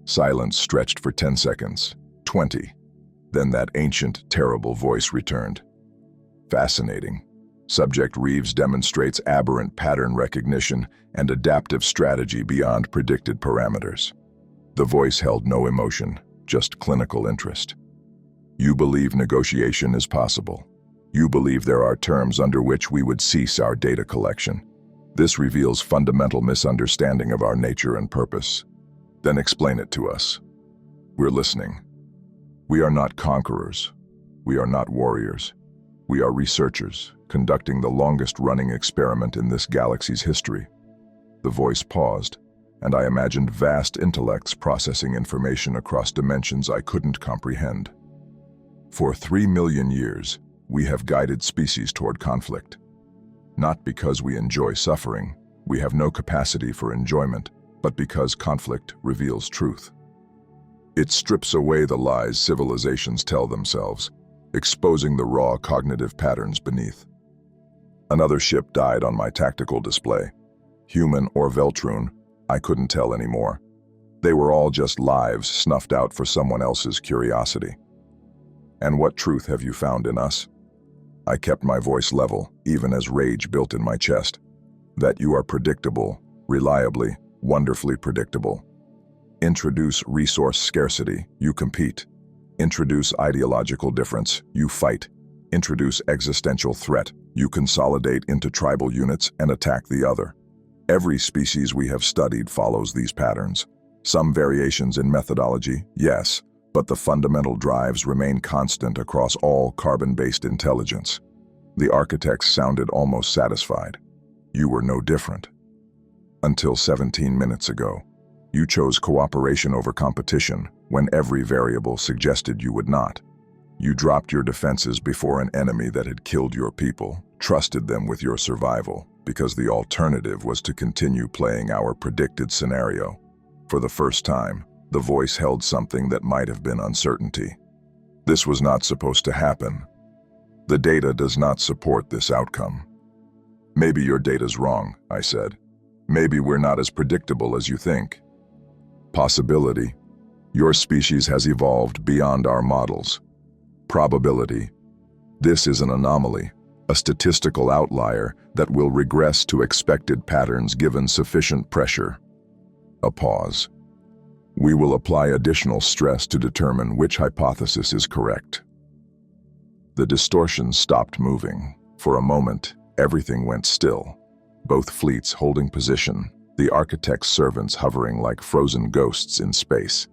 Silence stretched for 10 seconds, 20. Then that ancient, terrible voice returned. Fascinating. Subject Reeves demonstrates aberrant pattern recognition and adaptive strategy beyond predicted parameters. The voice held no emotion, just clinical interest. You believe negotiation is possible. You believe there are terms under which we would cease our data collection. This reveals fundamental misunderstanding of our nature and purpose. Then explain it to us. We're listening. We are not conquerors. We are not warriors. We are researchers, conducting the longest-running experiment in this galaxy's history. The voice paused, and I imagined vast intellects processing information across dimensions I couldn't comprehend. For 3 million years, we have guided species toward conflict. Not because we enjoy suffering, we have no capacity for enjoyment, but because conflict reveals truth. It strips away the lies civilizations tell themselves, exposing the raw cognitive patterns beneath. Another ship died on my tactical display. Human or Veltroon, I couldn't tell anymore. They were all just lives snuffed out for someone else's curiosity. And what truth have you found in us? I kept my voice level, even as rage built in my chest. That you are predictable, reliably, wonderfully predictable. Introduce resource scarcity, you compete. Introduce ideological difference, you fight. Introduce existential threat, you consolidate into tribal units and attack the other. Every species we have studied follows these patterns. Some variations in methodology, yes, but the fundamental drives remain constant across all carbon-based intelligence. The architects sounded almost satisfied. You were no different. Until 17 minutes ago. You chose cooperation over competition when every variable suggested you would not. You dropped your defenses before an enemy that had killed your people, trusted them with your survival, because the alternative was to continue playing our predicted scenario. For the first time, the voice held something that might have been uncertainty. This was not supposed to happen. The data does not support this outcome. Maybe your data's wrong, I said. Maybe we're not as predictable as you think. Possibility. Your species has evolved beyond our models. Probability. This is an anomaly, a statistical outlier that will regress to expected patterns given sufficient pressure. A pause. We will apply additional stress to determine which hypothesis is correct. The distortion stopped moving. For a moment, everything went still. Both fleets holding position, the architect's servants hovering like frozen ghosts in space.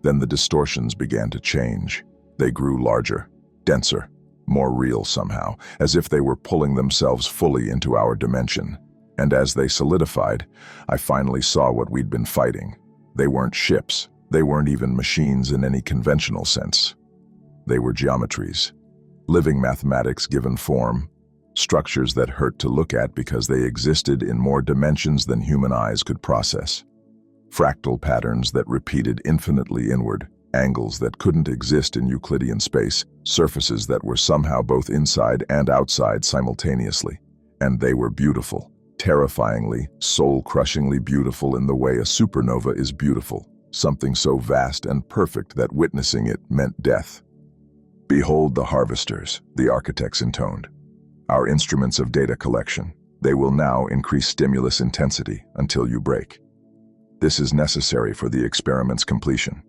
Then the distortions began to change. They grew larger, denser, more real somehow, as if they were pulling themselves fully into our dimension. And as they solidified, I finally saw what we'd been fighting. They weren't ships. They weren't even machines in any conventional sense. They were geometries, living mathematics given form, structures that hurt to look at because they existed in more dimensions than human eyes could process. Fractal patterns that repeated infinitely inward, angles that couldn't exist in Euclidean space, surfaces that were somehow both inside and outside simultaneously. And they were beautiful, terrifyingly, soul-crushingly beautiful in the way a supernova is beautiful, something so vast and perfect that witnessing it meant death. Behold the harvesters, the architects intoned. Our instruments of data collection. They will now increase stimulus intensity until you break. This is necessary for the experiment's completion.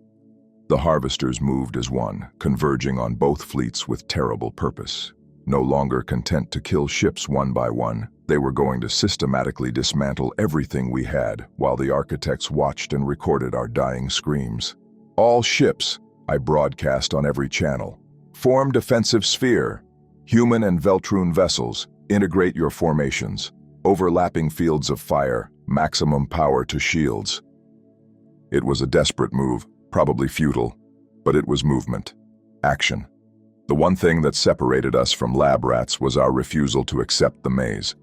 The harvesters moved as one, converging on both fleets with terrible purpose. No longer content to kill ships one by one, they were going to systematically dismantle everything we had while the architects watched and recorded our dying screams. All ships, I broadcast on every channel. Form defensive sphere. Human and Veltroon vessels, integrate your formations. Overlapping fields of fire, maximum power to shields. It was a desperate move, probably futile, but it was movement. Action. The one thing that separated us from lab rats was our refusal to accept the maze.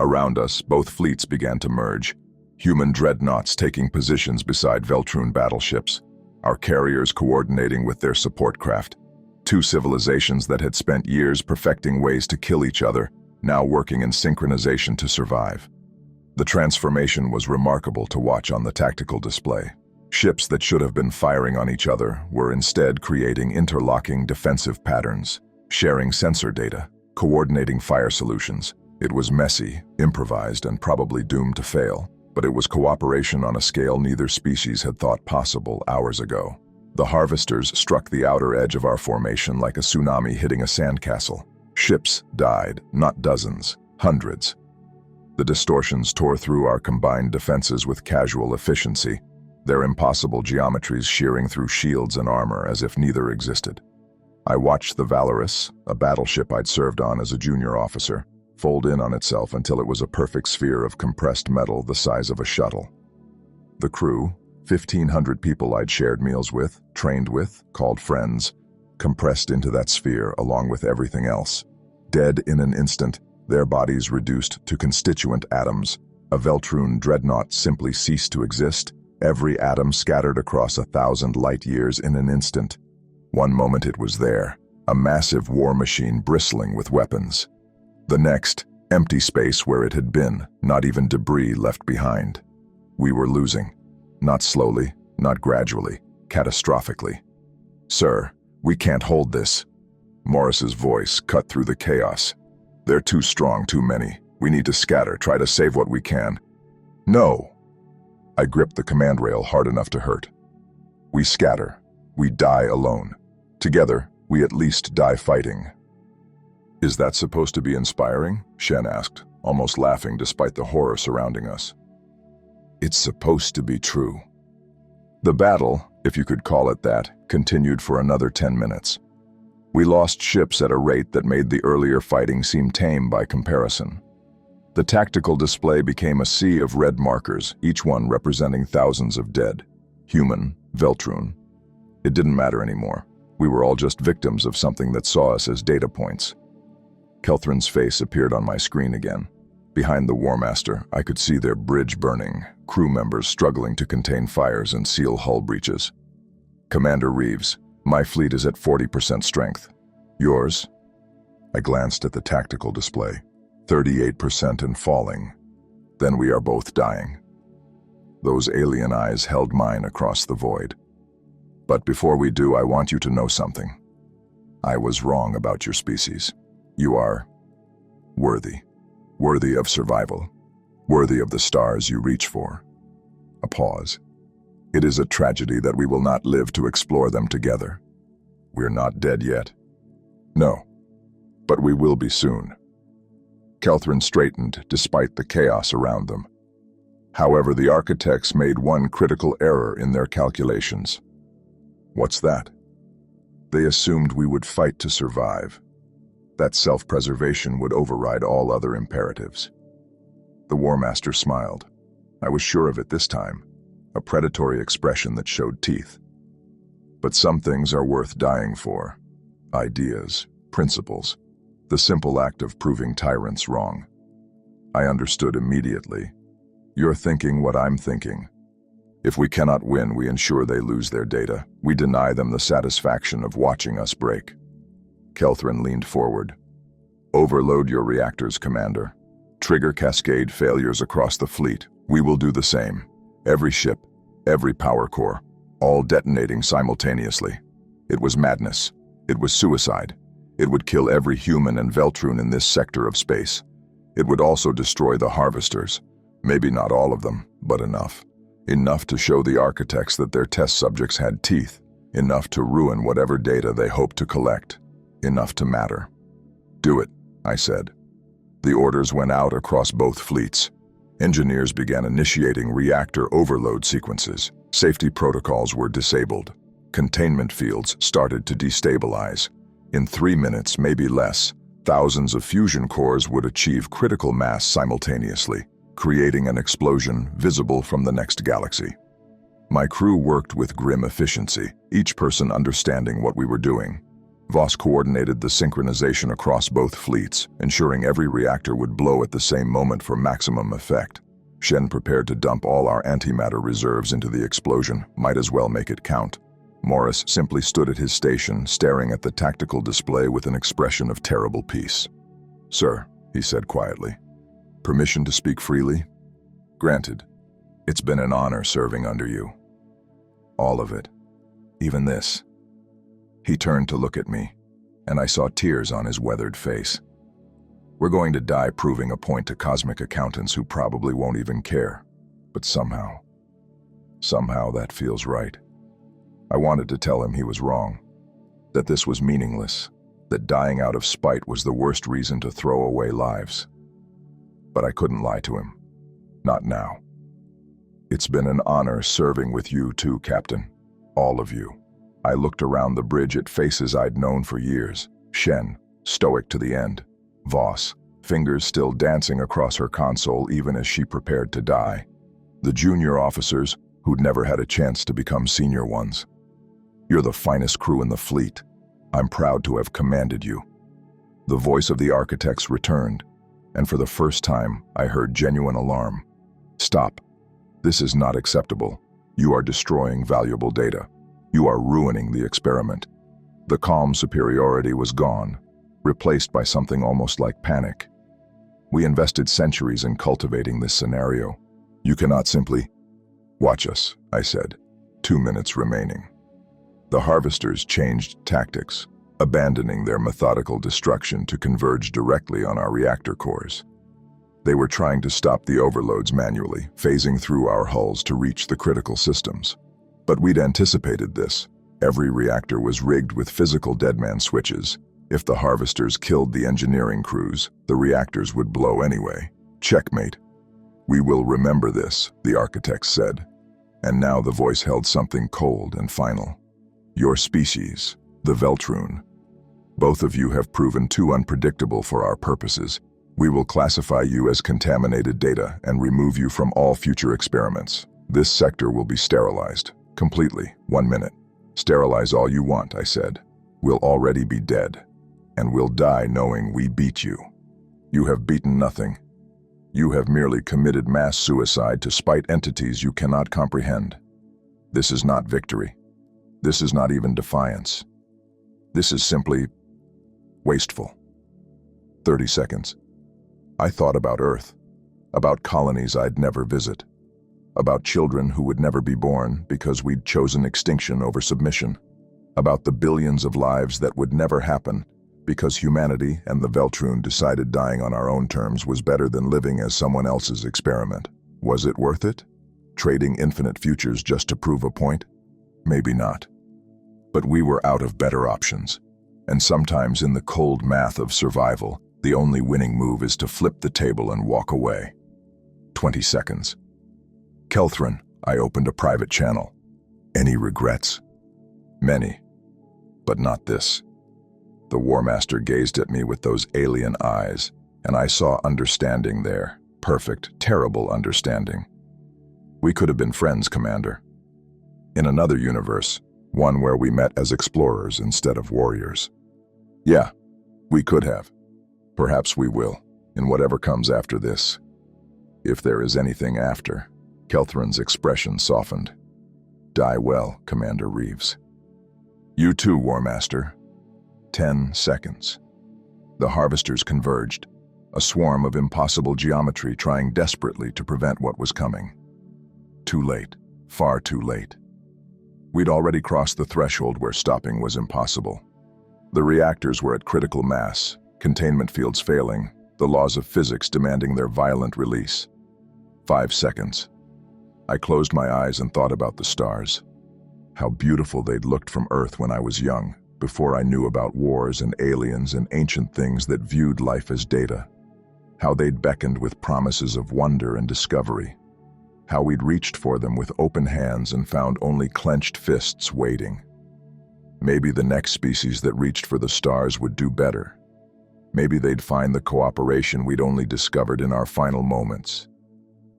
Around us, both fleets began to merge. Human dreadnoughts taking positions beside Veltroon battleships, our carriers coordinating with their support craft. Two civilizations that had spent years perfecting ways to kill each other, now working in synchronization to survive. The transformation was remarkable to watch on the tactical display. Ships that should have been firing on each other were instead creating interlocking defensive patterns, sharing sensor data, coordinating fire solutions. It was messy, improvised, and probably doomed to fail, but it was cooperation on a scale neither species had thought possible hours ago. The harvesters struck the outer edge of our formation like a tsunami hitting a sandcastle. Ships died, not dozens, hundreds. The distortions tore through our combined defenses with casual efficiency, their impossible geometries shearing through shields and armor as if neither existed. I watched the Valorous, a battleship I'd served on as a junior officer, fold in on itself until it was a perfect sphere of compressed metal the size of a shuttle. The crew, 1,500 people I'd shared meals with, trained with, called friends, compressed into that sphere along with everything else. Dead in an instant, their bodies reduced to constituent atoms. A Veltroon dreadnought simply ceased to exist, every atom scattered across 1,000 light-years in an instant. One moment it was there, a massive war machine bristling with weapons. The next, empty space where it had been, not even debris left behind. We were losing. Not slowly, not gradually, catastrophically. "Sir, we can't hold this." Morris's voice cut through the chaos. "They're too strong, too many. We need to scatter, try to save what we can." "No!" I gripped the command rail hard enough to hurt. "We scatter. We die alone. Together, we at least die fighting." "Is that supposed to be inspiring?" Shen asked, almost laughing despite the horror surrounding us. "It's supposed to be true." The battle, if you could call it that, continued for another 10 minutes. We lost ships at a rate that made the earlier fighting seem tame by comparison. The tactical display became a sea of red markers, each one representing thousands of dead. Human, Veltrun. It didn't matter anymore. We were all just victims of something that saw us as data points. Kelthrin's face appeared on my screen again. Behind the War Master, I could see their bridge burning, crew members struggling to contain fires and seal hull breaches. Commander Reeves, my fleet is at 40% strength. Yours? I glanced at the tactical display. 38% and falling. Then we are both dying. Those alien eyes held mine across the void. But before we do, I want you to know something. I was wrong about your species. You are worthy. Worthy of survival. Worthy of the stars you reach for. A pause. It is a tragedy that we will not live to explore them together. We're not dead yet. No. But we will be soon. Kelthrin straightened despite the chaos around them. However, the architects made one critical error in their calculations. What's that? They assumed we would fight to survive. That self-preservation would override all other imperatives. The War Master smiled. I was sure of it this time, a predatory expression that showed teeth. But some things are worth dying for. Ideas, principles, the simple act of proving tyrants wrong. I understood immediately. You're thinking what I'm thinking. If we cannot win, we ensure they lose their data. We deny them the satisfaction of watching us break. Kelthrin leaned forward. Overload your reactors, Commander. Trigger cascade failures across the fleet. We will do the same. Every ship, every power core, all detonating simultaneously. It was madness. It was suicide. It would kill every human and Veltrun in this sector of space. It would also destroy the harvesters. Maybe not all of them, but enough. Enough to show the architects that their test subjects had teeth. Enough to ruin whatever data they hoped to collect. Enough to matter. Do it, I said. The orders went out across both fleets. Engineers began initiating reactor overload sequences. Safety protocols were disabled. Containment fields started to destabilize. In 3 minutes, maybe less, thousands of fusion cores would achieve critical mass simultaneously, creating an explosion visible from the next galaxy. My crew worked with grim efficiency, each person understanding what we were doing. Voss coordinated the synchronization across both fleets, ensuring every reactor would blow at the same moment for maximum effect. Shen prepared to dump all our antimatter reserves into the explosion, might as well make it count. Morris simply stood at his station, staring at the tactical display with an expression of terrible peace. "Sir," he said quietly, "permission to speak freely?" "Granted. It's been an honor serving under you. All of it. Even this." He turned to look at me, and I saw tears on his weathered face. We're going to die proving a point to cosmic accountants who probably won't even care. But somehow that feels right. I wanted to tell him he was wrong, that this was meaningless, that dying out of spite was the worst reason to throw away lives. But I couldn't lie to him. Not now. "It's been an honor serving with you too, Captain. All of you." I looked around the bridge at faces I'd known for years. Shen, stoic to the end. Voss, fingers still dancing across her console even as she prepared to die. The junior officers, who'd never had a chance to become senior ones. "You're the finest crew in the fleet. I'm proud to have commanded you." The voice of the architects returned, and for the first time, I heard genuine alarm. "Stop. This is not acceptable. You are destroying valuable data. You are ruining the experiment." The calm superiority was gone, replaced by something almost like panic. "We invested centuries in cultivating this scenario. You cannot simply—" "Watch us," I said. 2 minutes remaining. The harvesters changed tactics, abandoning their methodical destruction to converge directly on our reactor cores. They were trying to stop the overloads manually, phasing through our hulls to reach the critical systems. But we'd anticipated this. Every reactor was rigged with physical deadman switches. If the harvesters killed the engineering crews, the reactors would blow anyway. Checkmate. "We will remember this," the architects said. And now the voice held something cold and final. "Your species, the Veltrun. Both of you have proven too unpredictable for our purposes. We will classify you as contaminated data and remove you from all future experiments. This sector will be sterilized. Completely. 1 minute. Sterilize all you want, I said. We'll already be dead. And we'll die knowing we beat you. You have beaten nothing. You have merely committed mass suicide to spite entities you cannot comprehend. This is not victory. This is not even defiance. This is simply wasteful. 30 seconds. I thought about Earth, about colonies I'd never visit, about children who would never be born because we'd chosen extinction over submission, about the billions of lives that would never happen because humanity and the Veltroon decided dying on our own terms was better than living as someone else's experiment. Was it worth it? Trading infinite futures just to prove a point? Maybe not. But we were out of better options. And sometimes in the cold math of survival, the only winning move is to flip the table and walk away. 20 seconds. Kelthrin, I opened a private channel. Any regrets? Many. But not this. The War Master gazed at me with those alien eyes, and I saw understanding there. Perfect, terrible understanding. We could have been friends, Commander. In another universe, one where we met as explorers instead of warriors. Yeah, we could have. Perhaps we will, in whatever comes after this. If there is anything after. Kelthrin's expression softened. Die well, Commander Reeves. You too, War Master. 10 seconds. The harvesters converged, a swarm of impossible geometry trying desperately to prevent what was coming. Too late, far too late. We'd already crossed the threshold where stopping was impossible. The reactors were at critical mass, containment fields failing, the laws of physics demanding their violent release. 5 seconds. I closed my eyes and thought about the stars. How beautiful they'd looked from Earth when I was young, before I knew about wars and aliens and ancient things that viewed life as data. How they'd beckoned with promises of wonder and discovery. How we'd reached for them with open hands and found only clenched fists waiting. Maybe the next species that reached for the stars would do better. Maybe they'd find the cooperation we'd only discovered in our final moments.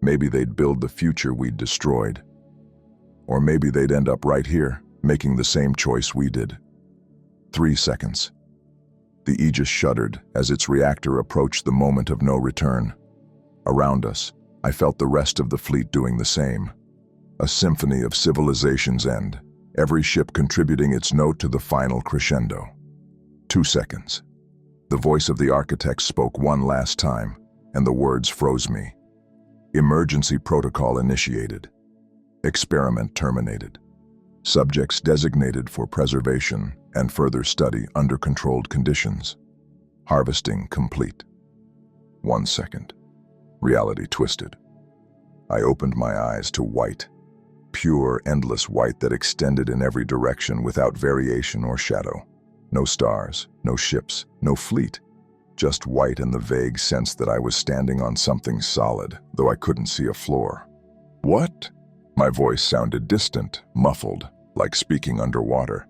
Maybe they'd build the future we'd destroyed. Or maybe they'd end up right here, making the same choice we did. 3 seconds. The Aegis shuddered as its reactor approached the moment of no return. Around us, I felt the rest of the fleet doing the same. A symphony of civilization's end, every ship contributing its note to the final crescendo. 2 seconds. The voice of the architect spoke one last time, and the words froze me. Emergency protocol initiated. Experiment terminated. Subjects designated for preservation and further study under controlled conditions. Harvesting complete. 1 second. Reality twisted. I opened my eyes to white. Pure, endless white that extended in every direction without variation or shadow. No stars, no ships, no fleet. Just white and the vague sense that I was standing on something solid, though I couldn't see a floor. What? My voice sounded distant, muffled, like speaking underwater.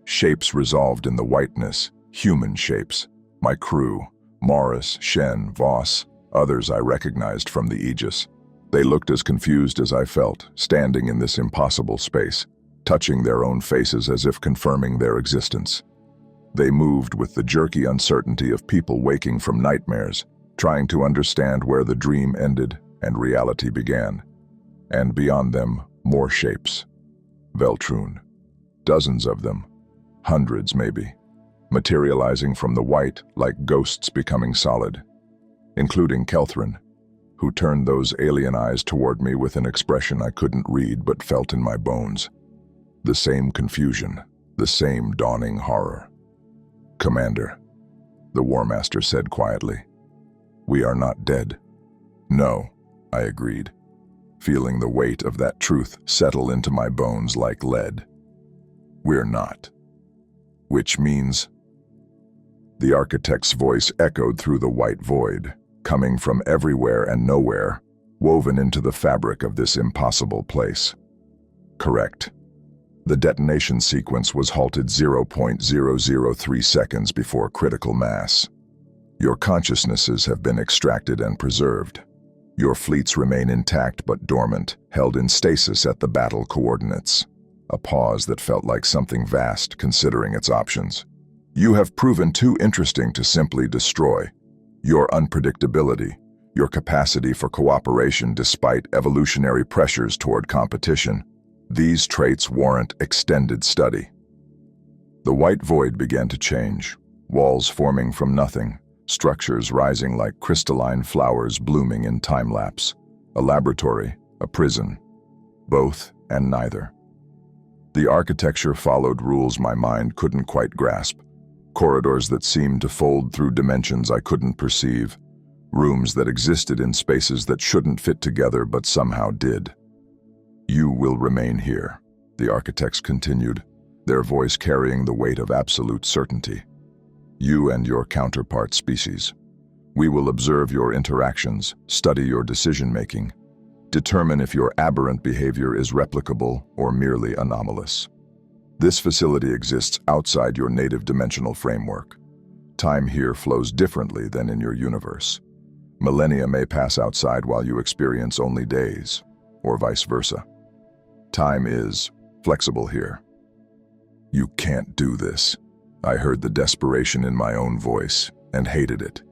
Shapes resolved in the whiteness, human shapes. My crew, Morris, Shen, Voss, others I recognized from the Aegis. They looked as confused as I felt, standing in this impossible space, touching their own faces as if confirming their existence. They moved with the jerky uncertainty of people waking from nightmares, trying to understand where the dream ended and reality began. And beyond them, more shapes. Veltroon. Dozens of them. Hundreds, maybe. Materializing from the white like ghosts becoming solid. Including Kelthrin, who turned those alien eyes toward me with an expression I couldn't read but felt in my bones. The same confusion, the same dawning horror. Commander, the War Master said quietly. We are not dead. No, I agreed, feeling the weight of that truth settle into my bones like lead. We're not. Which means... The architect's voice echoed through the white void, coming from everywhere and nowhere, woven into the fabric of this impossible place. Correct. The detonation sequence was halted 0.003 seconds before critical mass. Your consciousnesses have been extracted and preserved. Your fleets remain intact but dormant, held in stasis at the battle coordinates. A pause that felt like something vast, considering its options. You have proven too interesting to simply destroy. Your unpredictability, your capacity for cooperation despite evolutionary pressures toward competition, these traits warrant extended study. The white void began to change, walls forming from nothing, structures rising like crystalline flowers blooming in time-lapse. A laboratory, a prison, both and neither. The architecture followed rules my mind couldn't quite grasp, corridors that seemed to fold through dimensions I couldn't perceive, rooms that existed in spaces that shouldn't fit together but somehow did. You will remain here, the architects continued, their voice carrying the weight of absolute certainty. You and your counterpart species. We will observe your interactions, study your decision-making, determine if your aberrant behavior is replicable or merely anomalous. This facility exists outside your native dimensional framework. Time here flows differently than in your universe. Millennia may pass outside while you experience only days, or vice versa. Time is flexible here. You can't do this. I heard the desperation in my own voice and hated it.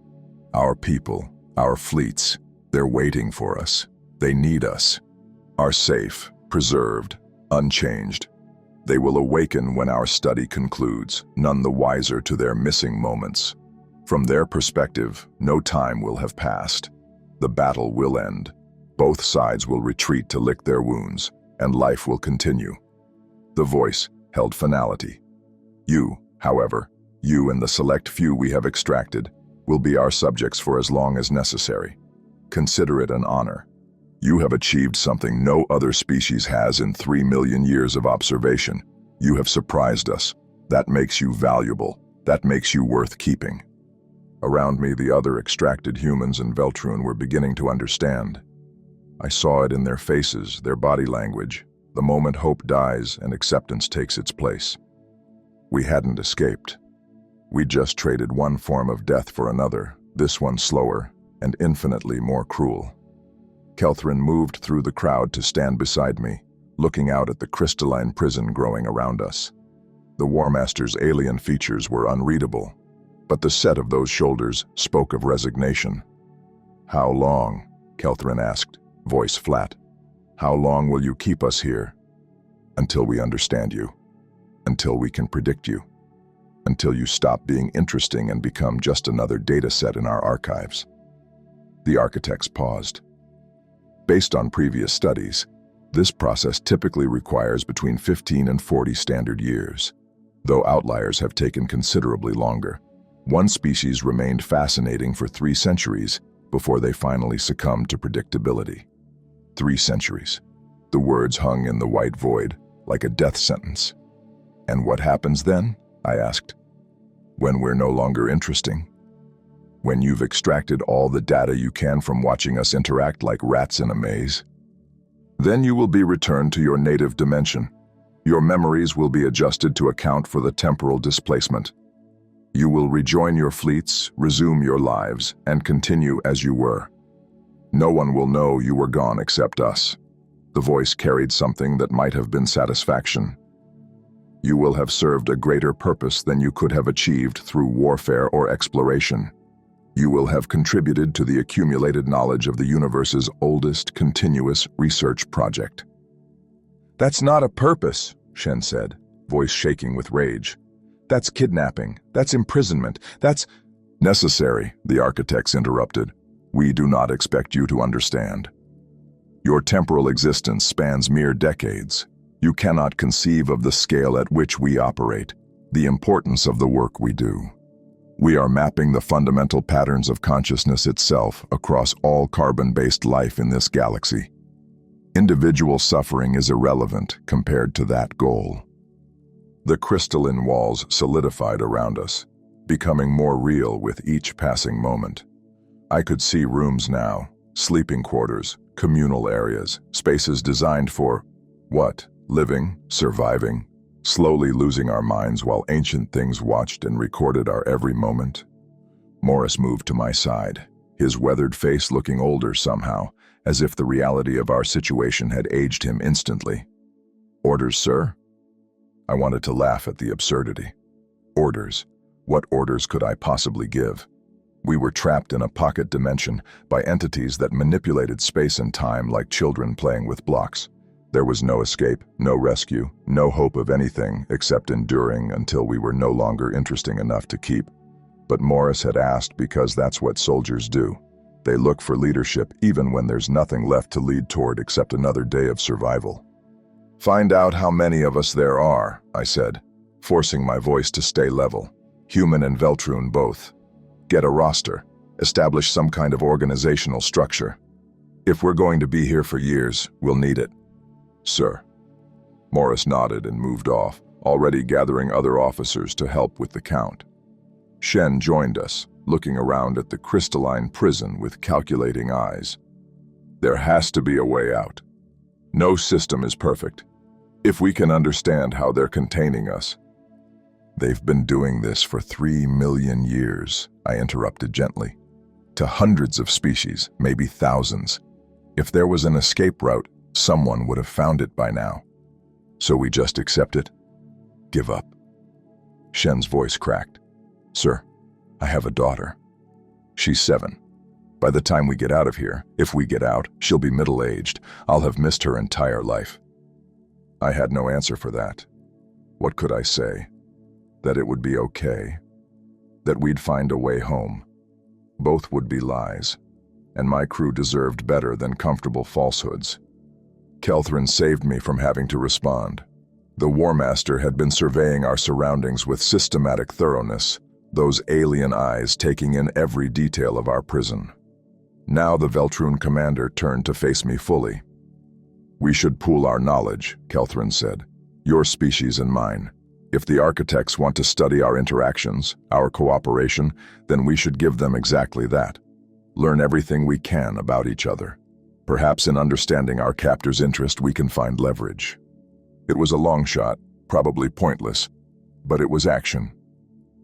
Our people, our fleets, they're waiting for us. They need us. Are safe, preserved, unchanged. They will awaken when our study concludes, none the wiser to their missing moments. From their perspective, no time will have passed. The battle will end. Both sides will retreat to lick their wounds, and life will continue. The voice held finality. You, however, you and the select few we have extracted, will be our subjects for as long as necessary. Consider it an honor. You have achieved something no other species has in 3 million years of observation. You have surprised us. That makes you valuable. That makes you worth keeping. Around me, the other extracted humans in Veltrun were beginning to understand. I saw it in their faces, their body language, the moment hope dies and acceptance takes its place. We hadn't escaped. We just traded one form of death for another, this one slower and infinitely more cruel. Kelthrin moved through the crowd to stand beside me, looking out at the crystalline prison growing around us. The War Master's alien features were unreadable, but the set of those shoulders spoke of resignation. "How long?" Kelthrin asked, voice flat. "How long will you keep us here?" "Until we understand you. Until we can predict you. Until you stop being interesting and become just another data set in our archives." The architects paused. Based on previous studies, this process typically requires between 15 and 40 standard years, though outliers have taken considerably longer. One species remained fascinating for 3 centuries before they finally succumbed to predictability. 3 centuries. The words hung in the white void, like a death sentence. "And what happens then?" I asked. "When we're no longer interesting? When you've extracted all the data you can from watching us interact like rats in a maze? Then you will be returned to your native dimension. Your memories will be adjusted to account for the temporal displacement. You will rejoin your fleets, resume your lives, and continue as you were. No one will know you were gone except us." The voice carried something that might have been satisfaction. "You will have served a greater purpose than you could have achieved through warfare or exploration. You will have contributed to the accumulated knowledge of the universe's oldest continuous research project." "That's not a purpose," Shen said, voice shaking with rage. "That's kidnapping. That's imprisonment. That's—" "Necessary," the architects interrupted. "We do not expect you to understand. Your temporal existence spans mere decades. You cannot conceive of the scale at which we operate, the importance of the work we do. We are mapping the fundamental patterns of consciousness itself across all carbon-based life in this galaxy. Individual suffering is irrelevant compared to that goal." The crystalline walls solidified around us, becoming more real with each passing moment. I could see rooms now, sleeping quarters, communal areas, spaces designed for, what? Living, surviving, slowly losing our minds while ancient things watched and recorded our every moment. Morris moved to my side, his weathered face looking older somehow, as if the reality of our situation had aged him instantly. "Orders, sir?" I wanted to laugh at the absurdity. Orders? What orders could I possibly give? We were trapped in a pocket dimension by entities that manipulated space and time like children playing with blocks. There was no escape, no rescue, no hope of anything except enduring until we were no longer interesting enough to keep. But Morris had asked because that's what soldiers do. They look for leadership even when there's nothing left to lead toward except another day of survival. "Find out how many of us there are," I said, forcing my voice to stay level. "Human and Veltroon both. Get a roster. Establish some kind of organizational structure. If we're going to be here for years, we'll need it." "Sir." Morris nodded and moved off, already gathering other officers to help with the count. Shen joined us, looking around at the crystalline prison with calculating eyes. "There has to be a way out. No system is perfect. If we can understand how they're containing us—" "They've been doing this for 3 million years, I interrupted gently. "To hundreds of species, maybe thousands. If there was an escape route, someone would have found it by now. So we just accept it? Give up?" Shen's voice cracked. "Sir, I have a daughter. She's 7. By the time we get out of here, if we get out, she'll be middle-aged. I'll have missed her entire life." I had no answer for that. What could I say? That it would be okay? That we'd find a way home? Both would be lies, and my crew deserved better than comfortable falsehoods. Kelthrin saved me from having to respond. The War Master had been surveying our surroundings with systematic thoroughness, those alien eyes taking in every detail of our prison. Now the Veltroon commander turned to face me fully. "We should pool our knowledge," Kelthrin said. "Your species and mine. If the architects want to study our interactions, our cooperation, then we should give them exactly that. Learn everything we can about each other. Perhaps in understanding our captor's interest we can find leverage." It was a long shot, probably pointless, but it was action.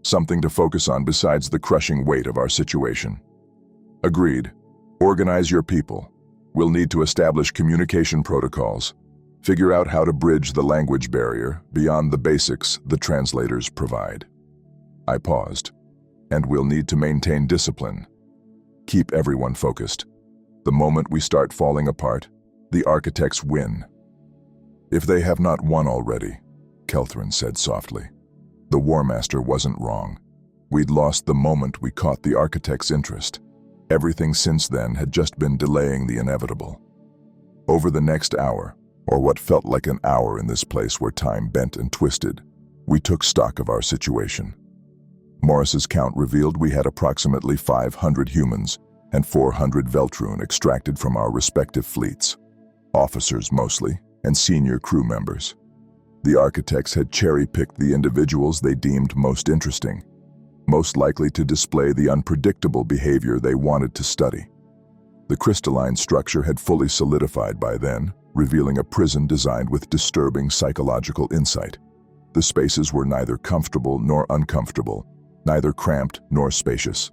Something to focus on besides the crushing weight of our situation. "Agreed. Organize your people. We'll need to establish communication protocols. Figure out how to bridge the language barrier beyond the basics the translators provide." I paused. "And we'll need to maintain discipline. Keep everyone focused. The moment we start falling apart, the architects win." "If they have not won already," Kelthrin said softly. "The War Master wasn't wrong. We'd lost the moment we caught the architect's interest. Everything since then had just been delaying the inevitable." Over the next hour, or what felt like an hour in this place where time bent and twisted, we took stock of our situation. Morris's count revealed we had approximately 500 humans and 400 Veltroon extracted from our respective fleets. Officers mostly, and senior crew members. The architects had cherry-picked the individuals they deemed most interesting, most likely to display the unpredictable behavior they wanted to study. The crystalline structure had fully solidified by then, revealing a prison designed with disturbing psychological insight. The spaces were neither comfortable nor uncomfortable, neither cramped nor spacious.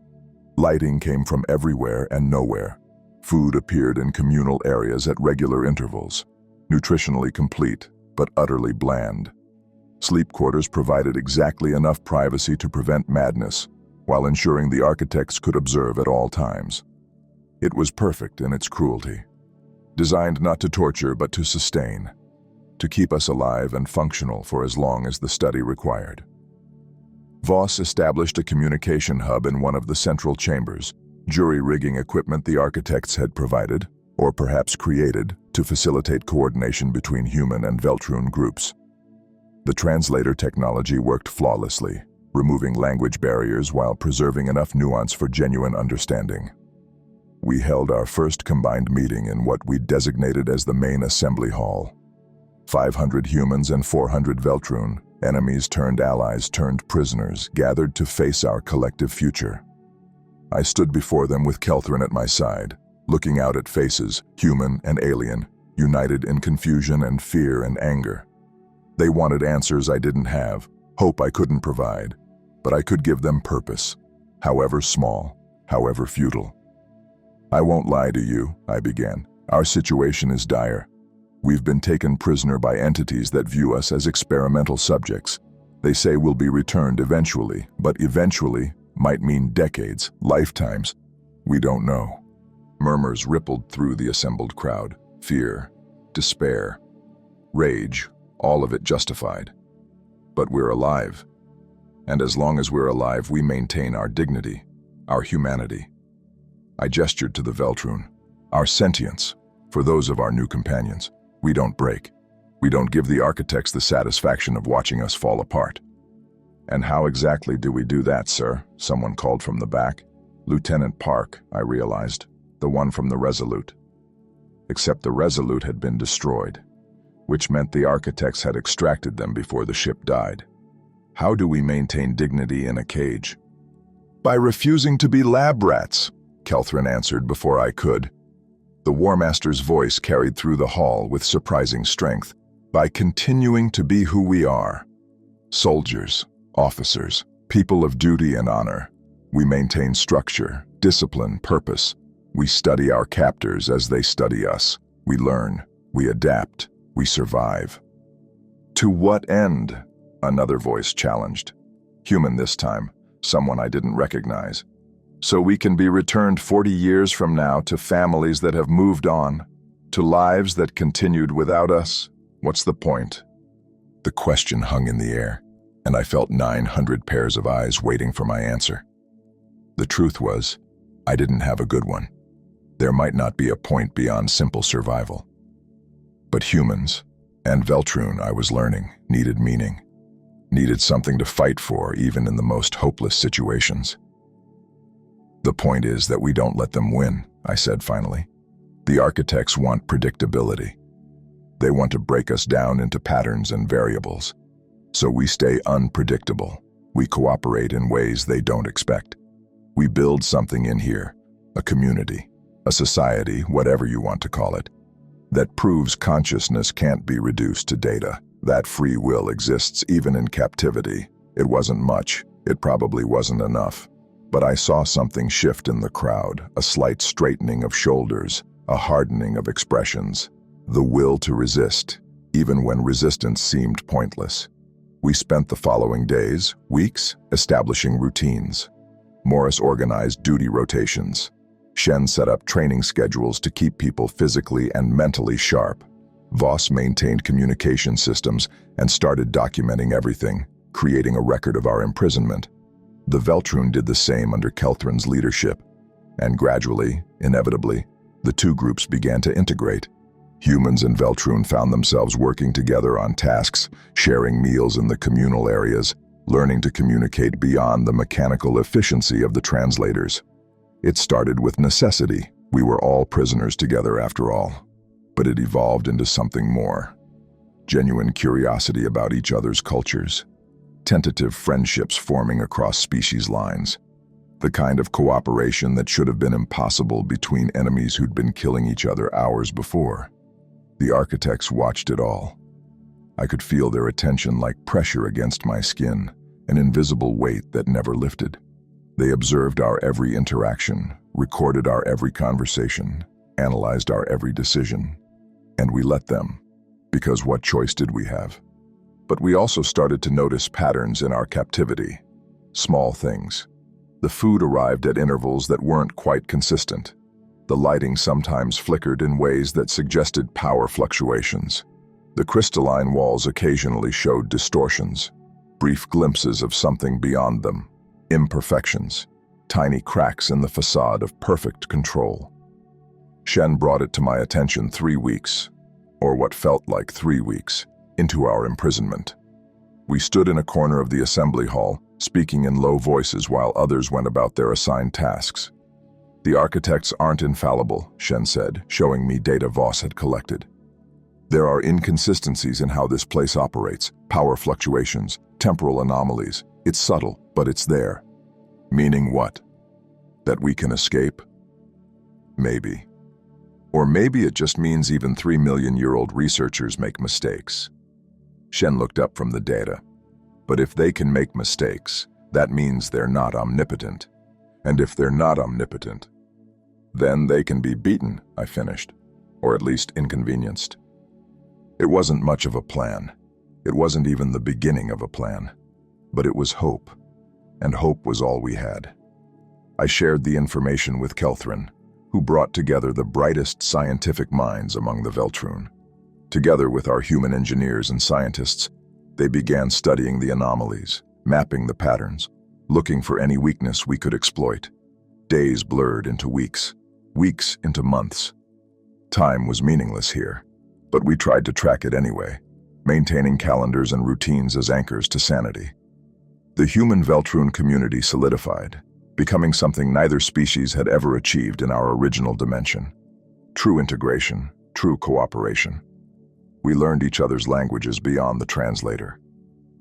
Lighting came from everywhere and nowhere. Food appeared in communal areas at regular intervals, nutritionally complete, but utterly bland. Sleep quarters provided exactly enough privacy to prevent madness, while ensuring the architects could observe at all times. It was perfect in its cruelty. Designed not to torture but to sustain, to keep us alive and functional for as long as the study required. Voss established a communication hub in one of the central chambers, jury-rigging equipment the architects had provided, or perhaps created, to facilitate coordination between human and Veltroon groups. The translator technology worked flawlessly, removing language barriers while preserving enough nuance for genuine understanding. We held our first combined meeting in what we designated as the main assembly hall. 500 humans and 400 Veltroon, enemies turned allies turned prisoners, gathered to face our collective future. I stood before them with Kelthrin at my side, looking out at faces, human and alien, united in confusion and fear and anger. They wanted answers I didn't have, hope I couldn't provide, but I could give them purpose, however small, however futile. "I won't lie to you," I began. "Our situation is dire. We've been taken prisoner by entities that view us as experimental subjects. They say we'll be returned eventually, but eventually might mean decades, lifetimes. We don't know." Murmurs rippled through the assembled crowd. Fear, despair, rage, all of it justified. But we're alive. And as long as we're alive, we maintain our dignity, our humanity. I gestured to the Veltroon. Our sentience, for those of our new companions. We don't break. We don't give the architects the satisfaction of watching us fall apart. "And how exactly do we do that, sir?" someone called from the back. "Lieutenant Park," I realized, "the one from the Resolute." Except the Resolute had been destroyed, which meant the architects had extracted them before the ship died. "How do we maintain dignity in a cage?" "By refusing to be lab rats," Kelthrin answered before I could. The War Master's voice carried through the hall with surprising strength. "By continuing to be who we are. Soldiers, officers, people of duty and honor. We maintain structure, discipline, purpose. We study our captors as they study us. We learn, we adapt, we survive." "To what end?" another voice challenged. Human this time, someone I didn't recognize. "So we can be returned 40 years from now to families that have moved on, to lives that continued without us. What's the point?" The question hung in the air, and I felt 900 pairs of eyes waiting for my answer. The truth was, I didn't have a good one. There might not be a point beyond simple survival. But humans, and Veltroon, I was learning, needed meaning. Needed something to fight for, even in the most hopeless situations. "The point is that we don't let them win," I said finally. "The architects want predictability. They want to break us down into patterns and variables. So we stay unpredictable. We cooperate in ways they don't expect. We build something in here, a community, a society, whatever you want to call it, that proves consciousness can't be reduced to data, that free will exists even in captivity. It wasn't much. It probably wasn't enough. But I saw something shift in the crowd, a slight straightening of shoulders, a hardening of expressions, the will to resist, even when resistance seemed pointless. We spent the following days, weeks, establishing routines. Morris organized duty rotations. Shen set up training schedules to keep people physically and mentally sharp. Voss maintained communication systems and started documenting everything, creating a record of our imprisonment. The Veltroon did the same under Kelthrin's leadership, and gradually, inevitably, the two groups began to integrate. Humans and Veltroon found themselves working together on tasks, sharing meals in the communal areas, learning to communicate beyond the mechanical efficiency of the translators. It started with necessity. We were all prisoners together after all. But it evolved into something more. Genuine curiosity about each other's cultures. Tentative friendships forming across species lines. The kind of cooperation that should have been impossible between enemies who'd been killing each other hours before. The architects watched it all. I could feel their attention like pressure against my skin, an invisible weight that never lifted. They observed our every interaction, recorded our every conversation, analyzed our every decision. And we let them, because what choice did we have? But we also started to notice patterns in our captivity. Small things. The food arrived at intervals that weren't quite consistent. The lighting sometimes flickered in ways that suggested power fluctuations. The crystalline walls occasionally showed distortions, brief glimpses of something beyond them, imperfections, tiny cracks in the facade of perfect control. Shen brought it to my attention 3 weeks, or what felt like 3 weeks, into our imprisonment. We stood in a corner of the assembly hall, speaking in low voices while others went about their assigned tasks. "The architects aren't infallible," Shen said, showing me data Voss had collected. "There are inconsistencies in how this place operates, power fluctuations, temporal anomalies. It's subtle, but it's there." "Meaning what? That we can escape?" "Maybe. Or maybe it just means even 3 million-year-old researchers make mistakes." Shen looked up from the data. "But if they can make mistakes, that means they're not omnipotent. And if they're not omnipotent, then they can be beaten, I finished, or at least inconvenienced. It wasn't much of a plan. It wasn't even the beginning of a plan. But it was hope, and hope was all we had. I shared the information with Kelthrin, who brought together the brightest scientific minds among the Veltroon. Together with our human engineers and scientists, they began studying the anomalies, mapping the patterns, looking for any weakness we could exploit. Days blurred into weeks, weeks into months. Time was meaningless here, but we tried to track it anyway, maintaining calendars and routines as anchors to sanity. The human Veltroon community solidified, becoming something neither species had ever achieved in our original dimension. True integration, true cooperation. We learned each other's languages beyond the translator,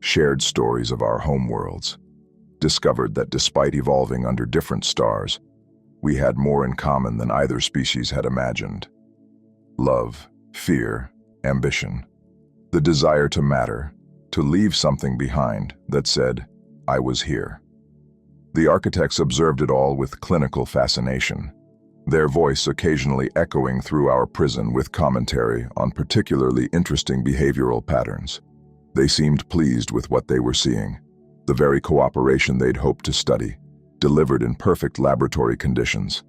shared stories of our homeworlds, discovered that despite evolving under different stars, we had more in common than either species had imagined. Love, fear, ambition. The desire to matter, to leave something behind that said, I was here. The architects observed it all with clinical fascination, their voice occasionally echoing through our prison with commentary on particularly interesting behavioral patterns. They seemed pleased with what they were seeing, the very cooperation they'd hoped to study, delivered in perfect laboratory conditions.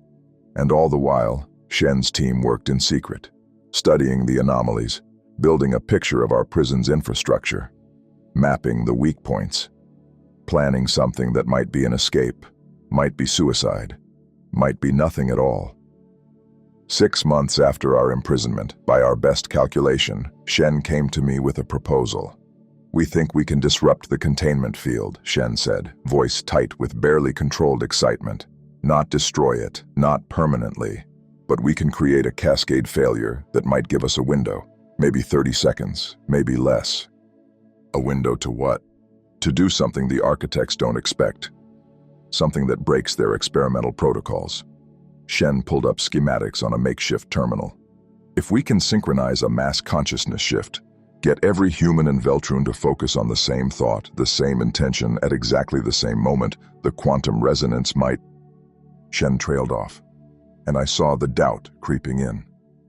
And all the while, Shen's team worked in secret, studying the anomalies, building a picture of our prison's infrastructure, mapping the weak points, planning something that might be an escape, might be suicide, might be nothing at all. 6 months after our imprisonment, by our best calculation, Shen came to me with a proposal. We think we can disrupt the containment field, Shen said, voice tight with barely controlled excitement. Not destroy it, not permanently, but we can create a cascade failure that might give us a window, maybe 30 seconds, maybe less. A window to what? To do something the architects don't expect. Something that breaks their experimental protocols. Shen pulled up schematics on a makeshift terminal. If we can synchronize a mass consciousness shift, get every human in Veltroon to focus on the same thought, the same intention at exactly the same moment, the quantum resonance might... Shen trailed off, and I saw the doubt creeping in.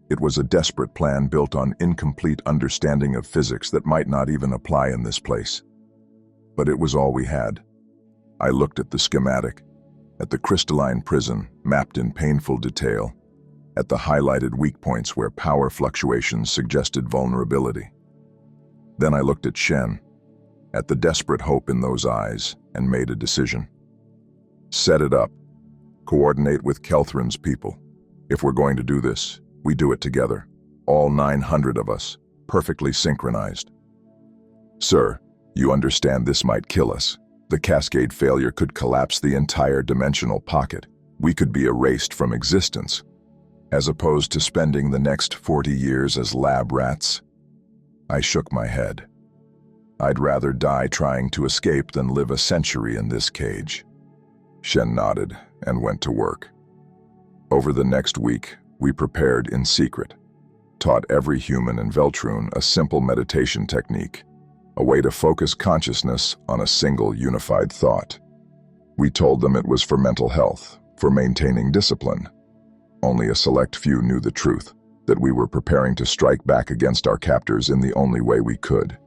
It was a desperate plan built on incomplete understanding of physics that might not even apply in this place. But it was all we had. I looked at the schematic, at the crystalline prison mapped in painful detail, at the highlighted weak points where power fluctuations suggested vulnerability. Then I looked at Shen, at the desperate hope in those eyes, and made a decision. Set it up. Coordinate with Kelthrin's people. If we're going to do this, we do it together. All 900 of us, perfectly synchronized. Sir, you understand this might kill us. The cascade failure could collapse the entire dimensional pocket. We could be erased from existence, as opposed to spending the next 40 years as lab rats. I shook my head. I'd rather die trying to escape than live a century in this cage. Shen nodded and went to work. Over the next week, we prepared in secret, taught every human in Veltroon a simple meditation technique, a way to focus consciousness on a single unified thought. We told them it was for mental health, for maintaining discipline. Only a select few knew the truth, that we were preparing to strike back against our captors in the only way we could.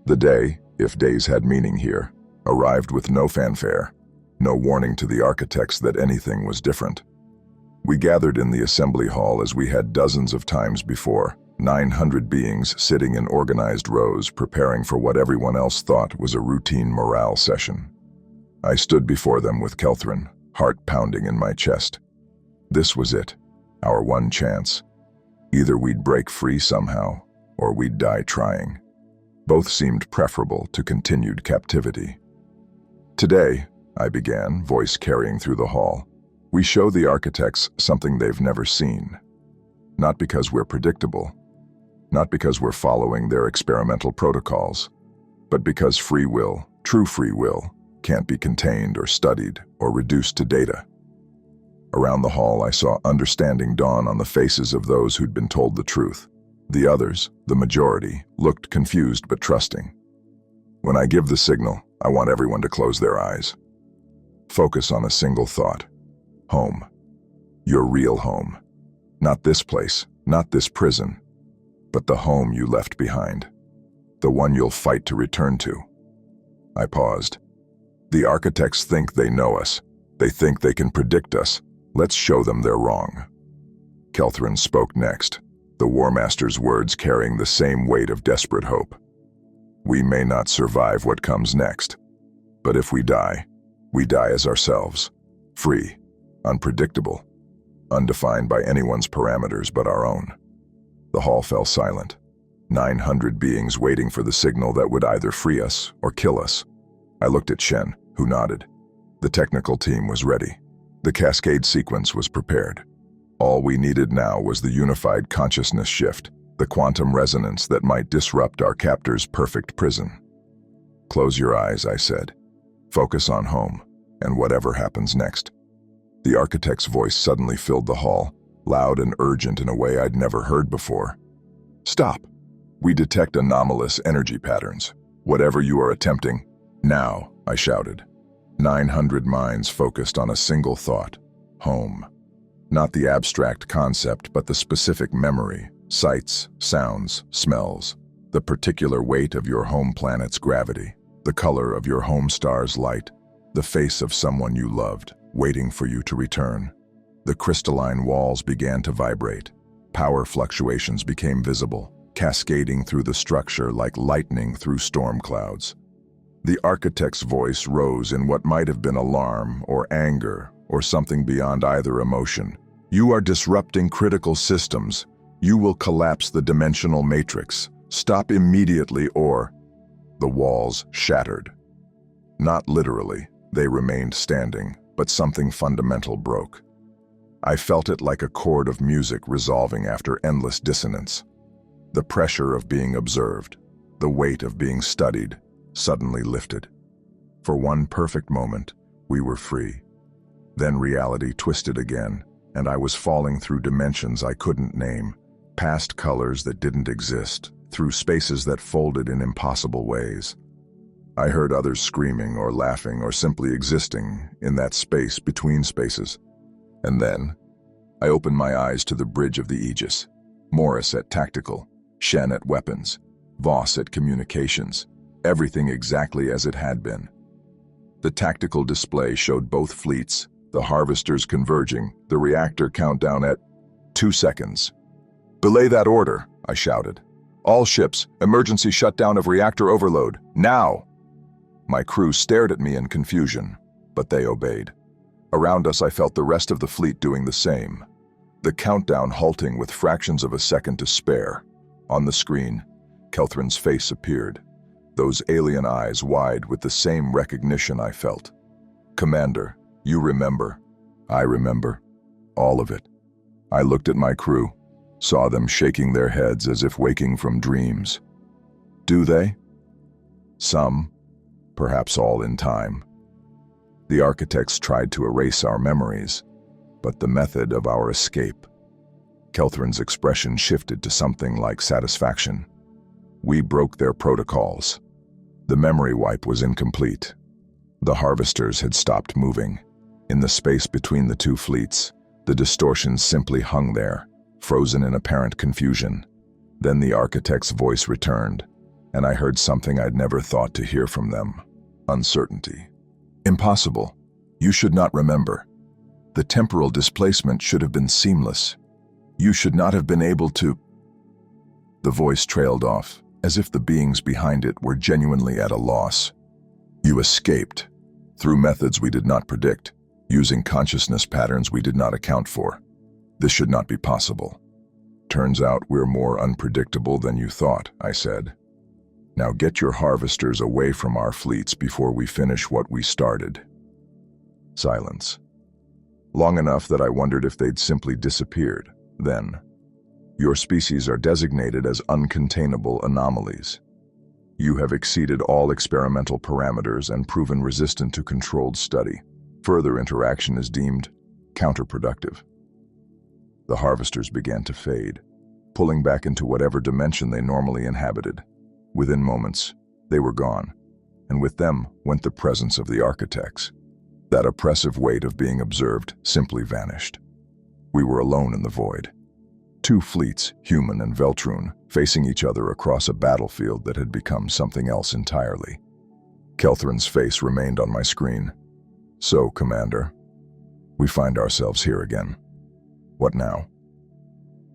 The day, if days had meaning here, arrived with no fanfare, no warning to the architects that anything was different. We gathered in the assembly hall as we had dozens of times before, 900 beings sitting in organized rows preparing for what everyone else thought was a routine morale session. I stood before them with Kelthrin, heart pounding in my chest. This was it, our one chance. Either we'd break free somehow, or we'd die trying. Both seemed preferable to continued captivity. Today, I began, voice carrying through the hall, we show the architects something they've never seen. Not because we're predictable, not because we're following their experimental protocols, but because free will, true free will, can't be contained or studied or reduced to data. Around the hall, I saw understanding dawn on the faces of those who'd been told the truth. The others, the majority, looked confused but trusting. When I give the signal, I want everyone to close their eyes. Focus on a single thought. Home. Your real home. Not this place, not this prison, but the home you left behind. The one you'll fight to return to. I paused. The architects think they know us. They think they can predict us. Let's show them they're wrong. Kelthrin spoke next, the War Master's words carrying the same weight of desperate hope. We may not survive what comes next, but if we die as ourselves, free, unpredictable, undefined by anyone's parameters but our own. The hall fell silent. 900 beings waiting for the signal that would either free us or kill us. I looked at Shen, who nodded. The technical team was ready. The cascade sequence was prepared. All we needed now was the unified consciousness shift, the quantum resonance that might disrupt our captor's perfect prison. Close your eyes, I said. Focus on home, and whatever happens next. The architect's voice suddenly filled the hall, loud and urgent in a way I'd never heard before. Stop! We detect anomalous energy patterns. Whatever you are attempting, now, I shouted. 900 minds focused on a single thought, home. Not the abstract concept, but the specific memory, sights, sounds, smells, the particular weight of your home planet's gravity, the color of your home star's light, the face of someone you loved, waiting for you to return. The crystalline walls began to vibrate. Power fluctuations became visible, cascading through the structure like lightning through storm clouds. The architect's voice rose in what might have been alarm or anger or something beyond either emotion. You are disrupting critical systems. You will collapse the dimensional matrix. Stop immediately or... The walls shattered. Not literally, they remained standing, but something fundamental broke. I felt it like a chord of music resolving after endless dissonance. The pressure of being observed, the weight of being studied, suddenly lifted. For one perfect moment, we were free. Then reality twisted again, and I was falling through dimensions I couldn't name, past colors that didn't exist, through spaces that folded in impossible ways. I heard others screaming or laughing or simply existing in that space between spaces. And then, I opened my eyes to the bridge of the Aegis. Morris at tactical, Shen at weapons, Voss at communications, everything exactly as it had been. The tactical display showed both fleets, the harvesters converging, the reactor countdown at 2 seconds. Belay that order, I shouted. All ships, emergency shutdown of reactor overload, now! My crew stared at me in confusion, but they obeyed. Around us I felt the rest of the fleet doing the same. The countdown halting with fractions of a second to spare. On the screen, Kelthrin's face appeared, those alien eyes wide with the same recognition I felt. Commander, you remember. I remember. All of it. I looked at my crew, saw them shaking their heads as if waking from dreams. Do they? Some, perhaps all in time. The architects tried to erase our memories, but the method of our escape. Kelthrin's expression shifted to something like satisfaction. We broke their protocols. The memory wipe was incomplete. The harvesters had stopped moving. In the space between the two fleets, the distortions simply hung there, frozen in apparent confusion. Then the architect's voice returned, and I heard something I'd never thought to hear from them. Uncertainty. Impossible. You should not remember. The temporal displacement should have been seamless. You should not have been able to... The voice trailed off, as if the beings behind it were genuinely at a loss. You escaped, through methods we did not predict, using consciousness patterns we did not account for. This should not be possible. Turns out we're more unpredictable than you thought, I said. Now get your harvesters away from our fleets before we finish what we started. Silence. Long enough that I wondered if they'd simply disappeared. Then, your species are designated as uncontainable anomalies. You have exceeded all experimental parameters and proven resistant to controlled study. Further interaction is deemed counterproductive. The harvesters began to fade, pulling back into whatever dimension they normally inhabited. Within moments, they were gone, and with them went the presence of the architects. That oppressive weight of being observed simply vanished. We were alone in the void. Two fleets, human and Veltroon, facing each other across a battlefield that had become something else entirely. Kelthrin's face remained on my screen. "So, Commander, we find ourselves here again. What now?"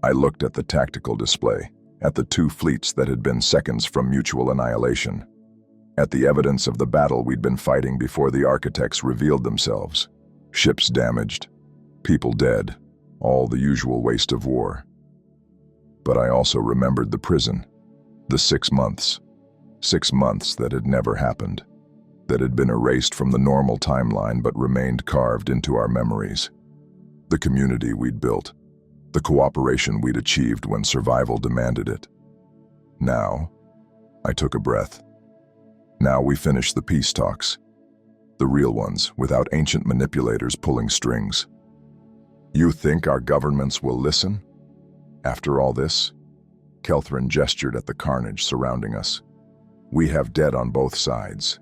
I looked at the tactical display, at the two fleets that had been seconds from mutual annihilation, at the evidence of the battle we'd been fighting before the architects revealed themselves. Ships damaged, people dead, all the usual waste of war. But I also remembered the prison, the 6 months. 6 months that had never happened, that had been erased from the normal timeline but remained carved into our memories. The community we'd built, the cooperation we'd achieved when survival demanded it. Now, I took a breath. Now we finished the peace talks, the real ones, without ancient manipulators pulling strings. "You think our governments will listen? After all this?" Kelthrin gestured at the carnage surrounding us. "We have dead on both sides.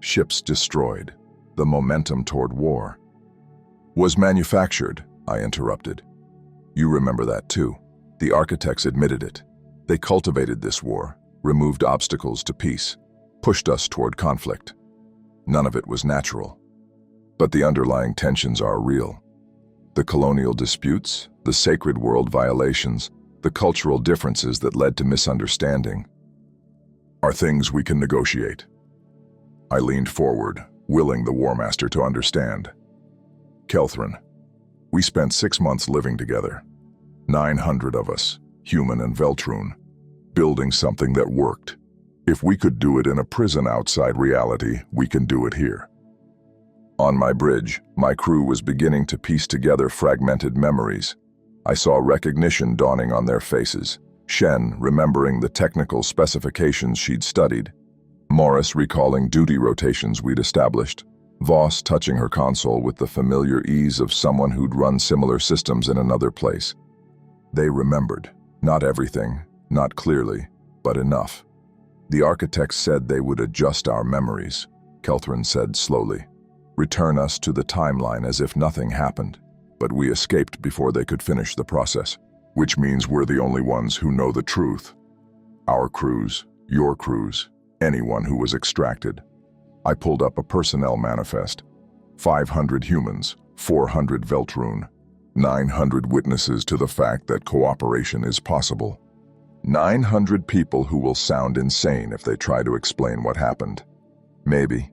Ships destroyed. The momentum toward war was manufactured," I interrupted. "You remember that too. The architects admitted it. They cultivated this war, removed obstacles to peace, pushed us toward conflict. None of it was natural. But the underlying tensions are real. The colonial disputes, the sacred world violations, the cultural differences that led to misunderstanding are things we can negotiate." I leaned forward, willing the War Master to understand. "Kelthrin, we spent 6 months living together. 900 of us, human and Veltroon, building something that worked. If we could do it in a prison outside reality, we can do it here." On my bridge, my crew was beginning to piece together fragmented memories. I saw recognition dawning on their faces. Shen remembering the technical specifications she'd studied. Morris recalling duty rotations we'd established. Voss touching her console with the familiar ease of someone who'd run similar systems in another place. They remembered. Not everything, not clearly, but enough. "The architects said they would adjust our memories," Kelthrin said slowly. "Return us to the timeline as if nothing happened. But we escaped before they could finish the process, which means we're the only ones who know the truth. Our crews, your crews, anyone who was extracted." I pulled up a personnel manifest. 500 humans, 400 Veltroon, 900 witnesses to the fact that cooperation is possible. 900 people who will sound insane if they try to explain what happened. Maybe.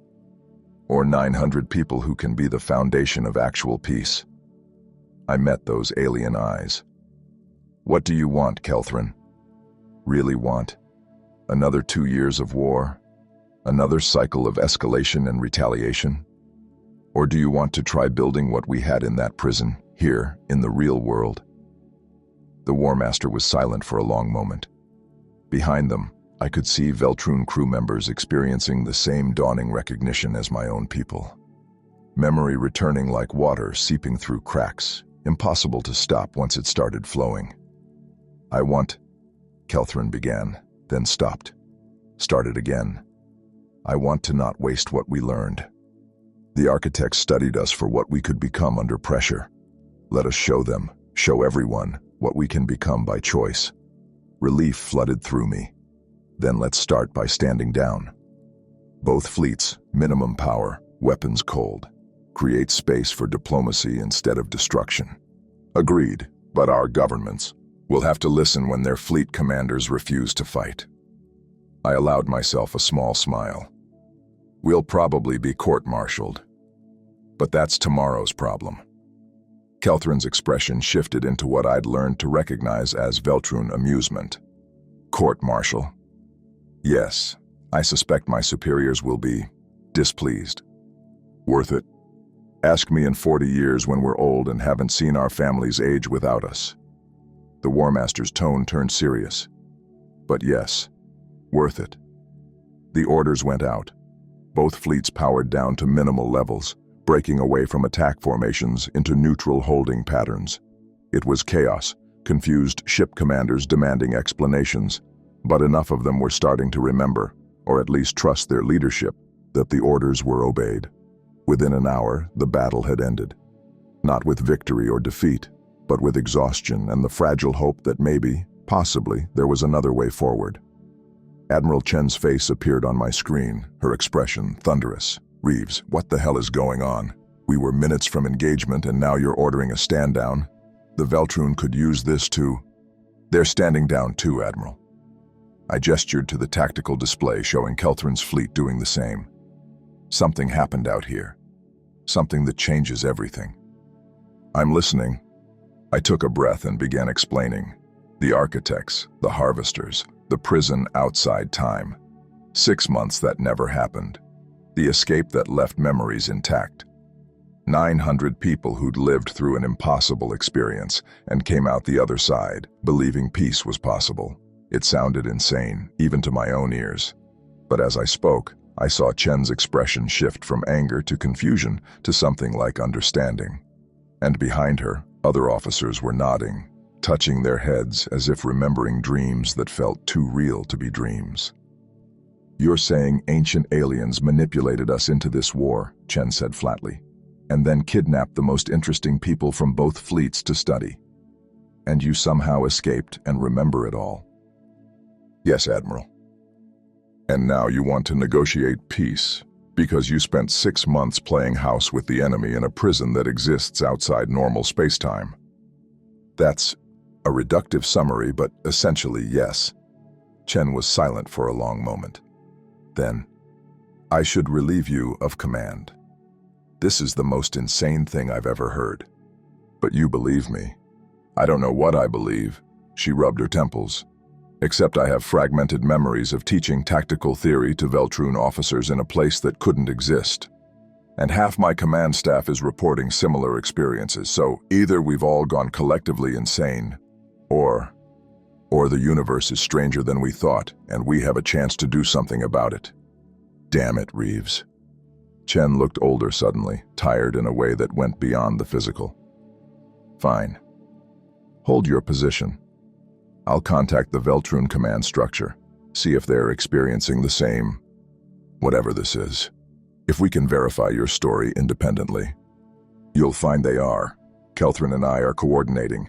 Or 900 people who can be the foundation of actual peace. I met those alien eyes. "What do you want, Kelthrin? Really want? Another 2 years of war? Another cycle of escalation and retaliation? Or do you want to try building what we had in that prison, here, in the real world?" The War Master was silent for a long moment. Behind them, I could see Veltroon crew members experiencing the same dawning recognition as my own people. Memory returning like water seeping through cracks, impossible to stop once it started flowing. "I want," Kelthrin began, then stopped. Started again. "I want to not waste what we learned. The architects studied us for what we could become under pressure. Let us show them, show everyone, what we can become by choice." Relief flooded through me. "Then let's start by standing down. Both fleets, minimum power, weapons cold. Create space for diplomacy instead of destruction." "Agreed, but our governments will have to listen when their fleet commanders refuse to fight." I allowed myself a small smile. "We'll probably be court-martialed. But that's tomorrow's problem." Kelthrin's expression shifted into what I'd learned to recognize as Veltroon amusement. "Court-martial? Yes, I suspect my superiors will be displeased. Worth it? Ask me in 40 years when we're old and haven't seen our families age without us." The War Master's tone turned serious. "But yes, worth it." The orders went out. Both fleets powered down to minimal levels, breaking away from attack formations into neutral holding patterns. It was chaos, confused ship commanders demanding explanations, but enough of them were starting to remember, or at least trust their leadership, that the orders were obeyed. Within an hour, the battle had ended. Not with victory or defeat, but with exhaustion and the fragile hope that maybe, possibly, there was another way forward. Admiral Chen's face appeared on my screen, her expression thunderous. "Reeves, what the hell is going on? We were minutes from engagement and now you're ordering a stand down? The Veltroon could use this to—" "They're standing down too, Admiral." I gestured to the tactical display showing Kelthrin's fleet doing the same. Something happened out here. Something that changes everything. "I'm listening." I took a breath and began explaining. The architects, the harvesters, the prison outside time. 6 months that never happened. The escape that left memories intact. 900 people who'd lived through an impossible experience and came out the other side, believing peace was possible. It sounded insane, even to my own ears. But as I spoke, I saw Chen's expression shift from anger to confusion to something like understanding. And behind her, other officers were nodding, touching their heads as if remembering dreams that felt too real to be dreams. "You're saying ancient aliens manipulated us into this war," Chen said flatly, "and then kidnapped the most interesting people from both fleets to study. And you somehow escaped and remember it all." "Yes, Admiral. And now you want to negotiate peace because you spent 6 months playing house with the enemy in a prison that exists outside normal space-time." "That's a reductive summary, but essentially yes." Chen was silent for a long moment. Then, "I should relieve you of command. This is the most insane thing I've ever heard. But you believe me." "I don't know what I believe," she rubbed her temples. "Except I have fragmented memories of teaching tactical theory to Veltroon officers in a place that couldn't exist. And half my command staff is reporting similar experiences, so either we've all gone collectively insane, or the universe is stranger than we thought, and we have a chance to do something about it. Damn it, Reeves." Chen looked older suddenly, tired in a way that went beyond the physical. "Fine. Hold your position. I'll contact the Veltroon command structure, see if they're experiencing the same, whatever this is. If we can verify your story independently." "You'll find they are. Kelthrin and I are coordinating."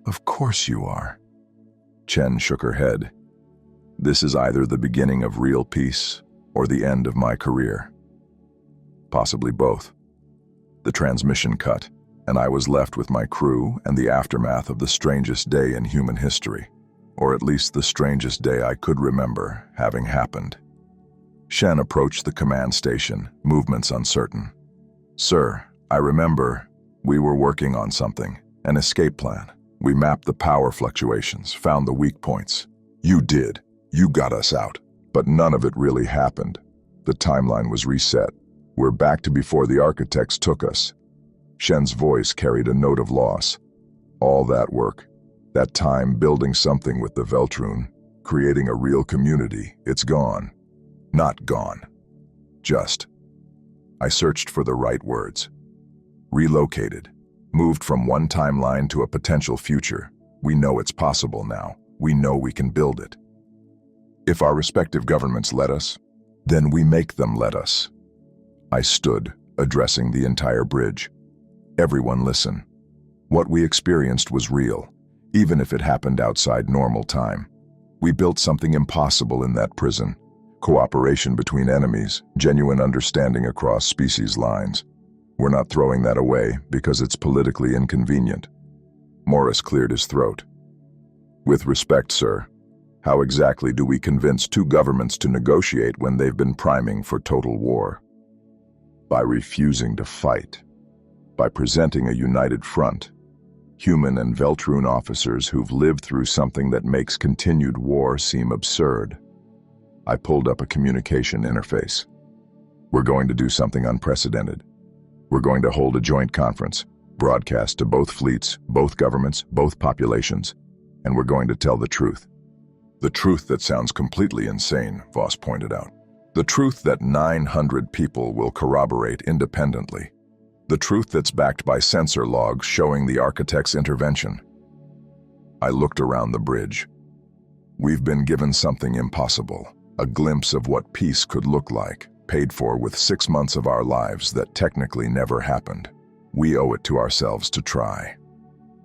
"Of course you are." Chen shook her head. "This is either the beginning of real peace or the end of my career. Possibly both." The transmission cut, and I was left with my crew and the aftermath of the strangest day in human history, or at least the strangest day I could remember having happened. Shen approached the command station, movements uncertain. "Sir, I remember we were working on something, an escape plan. We mapped the power fluctuations, found the weak points." "You did. You got us out. But none of it really happened. The timeline was reset. We're back to before the architects took us." Shen's voice carried a note of loss. "All that work, that time building something with the Veltroon, creating a real community, it's gone. Not gone. Just—" I searched for the right words. "Relocated. Moved from one timeline to a potential future. We know it's possible now. We know we can build it. If our respective governments let us, then we make them let us." I stood, addressing the entire bridge. "Everyone listen. What we experienced was real, even if it happened outside normal time. We built something impossible in that prison. Cooperation between enemies, genuine understanding across species lines. We're not throwing that away because it's politically inconvenient." Morris cleared his throat. "With respect, sir, how exactly do we convince two governments to negotiate when they've been priming for total war? By refusing to fight. By presenting a united front. Human and Veltroon officers who've lived through something that makes continued war seem absurd." I pulled up a communication interface. "We're going to do something unprecedented. We're going to hold a joint conference, broadcast to both fleets, both governments, both populations, and we're going to tell the truth." "The truth that sounds completely insane," Voss pointed out. "The truth that 900 people will corroborate independently. The truth that's backed by sensor logs showing the architect's intervention." I looked around the bridge. We've been given something impossible, a glimpse of what peace could look like. paid for with 6 months of our lives that technically never happened. We owe it to ourselves to try.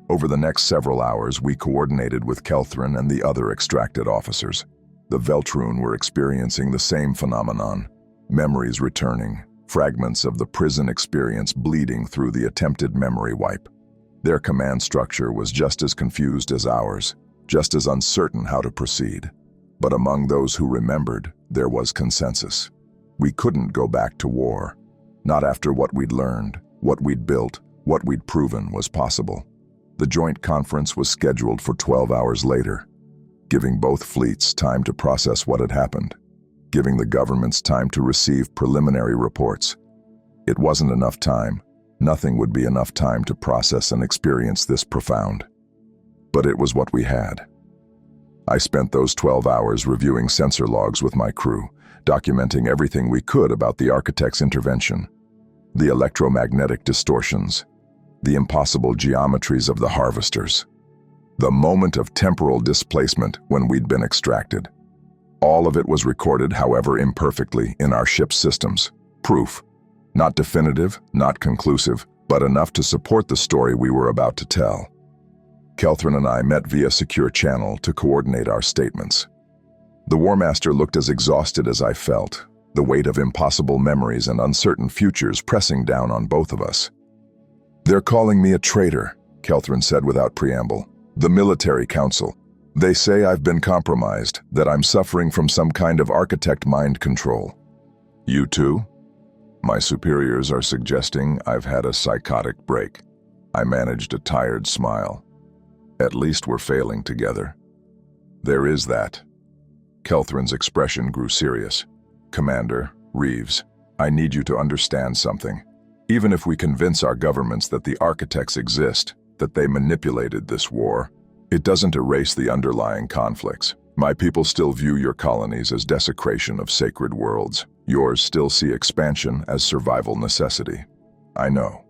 Over the next several hours, we coordinated with Kelthrin and the other extracted officers. The Veltroon were experiencing the same phenomenon. Memories returning, fragments of the prison experience bleeding through the attempted memory wipe. Their command structure was just as confused as ours, just as uncertain how to proceed. But among those who remembered, there was consensus. We couldn't go back to war. Not after what we'd learned, what we'd built, what we'd proven was possible. The joint conference was scheduled for 12 hours later, giving both fleets time to process what had happened, giving the governments time to receive preliminary reports. It wasn't enough time. Nothing would be enough time to process and experience this profound. But it was what we had. I spent those 12 hours reviewing sensor logs with my crew, documenting everything we could about the architect's intervention, the electromagnetic distortions, the impossible geometries of the harvesters, the moment of temporal displacement when we'd been extracted. All of it was recorded, however imperfectly, in our ship's systems. Proof. Not definitive, not conclusive, but enough to support the story we were about to tell. Kelthrin and I met via secure channel to coordinate our statements. The War Master looked as exhausted as I felt, the weight of impossible memories and uncertain futures pressing down on both of us. "They're calling me a traitor," Kelthrin said without preamble. "The military council. They say I've been compromised, that I'm suffering from some kind of architect mind control." "You too?" "My superiors are suggesting I've had a psychotic break." I managed a tired smile. "At least we're failing together." "There is that." Kelthrin's expression grew serious. "Commander, Reeves, I need you to understand something. Even if we convince our governments that the architects exist, that they manipulated this war, it doesn't erase the underlying conflicts. My people still view your colonies as desecration of sacred worlds. Yours still see expansion as survival necessity. I know,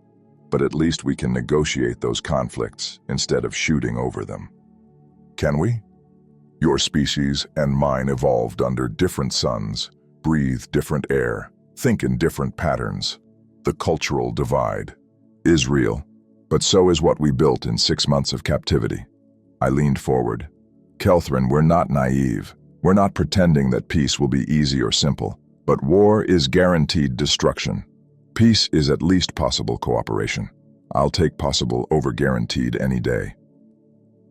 but at least we can negotiate those conflicts instead of shooting over them." "Can we?" "Your species and mine evolved under different suns, breathe different air, think in different patterns. The cultural divide is real, but so is what we built in 6 months of captivity." I leaned forward. "Kelthrin, we're not naive. We're not pretending that peace will be easy or simple. But war is guaranteed destruction. Peace is at least possible cooperation. I'll take possible over guaranteed any day."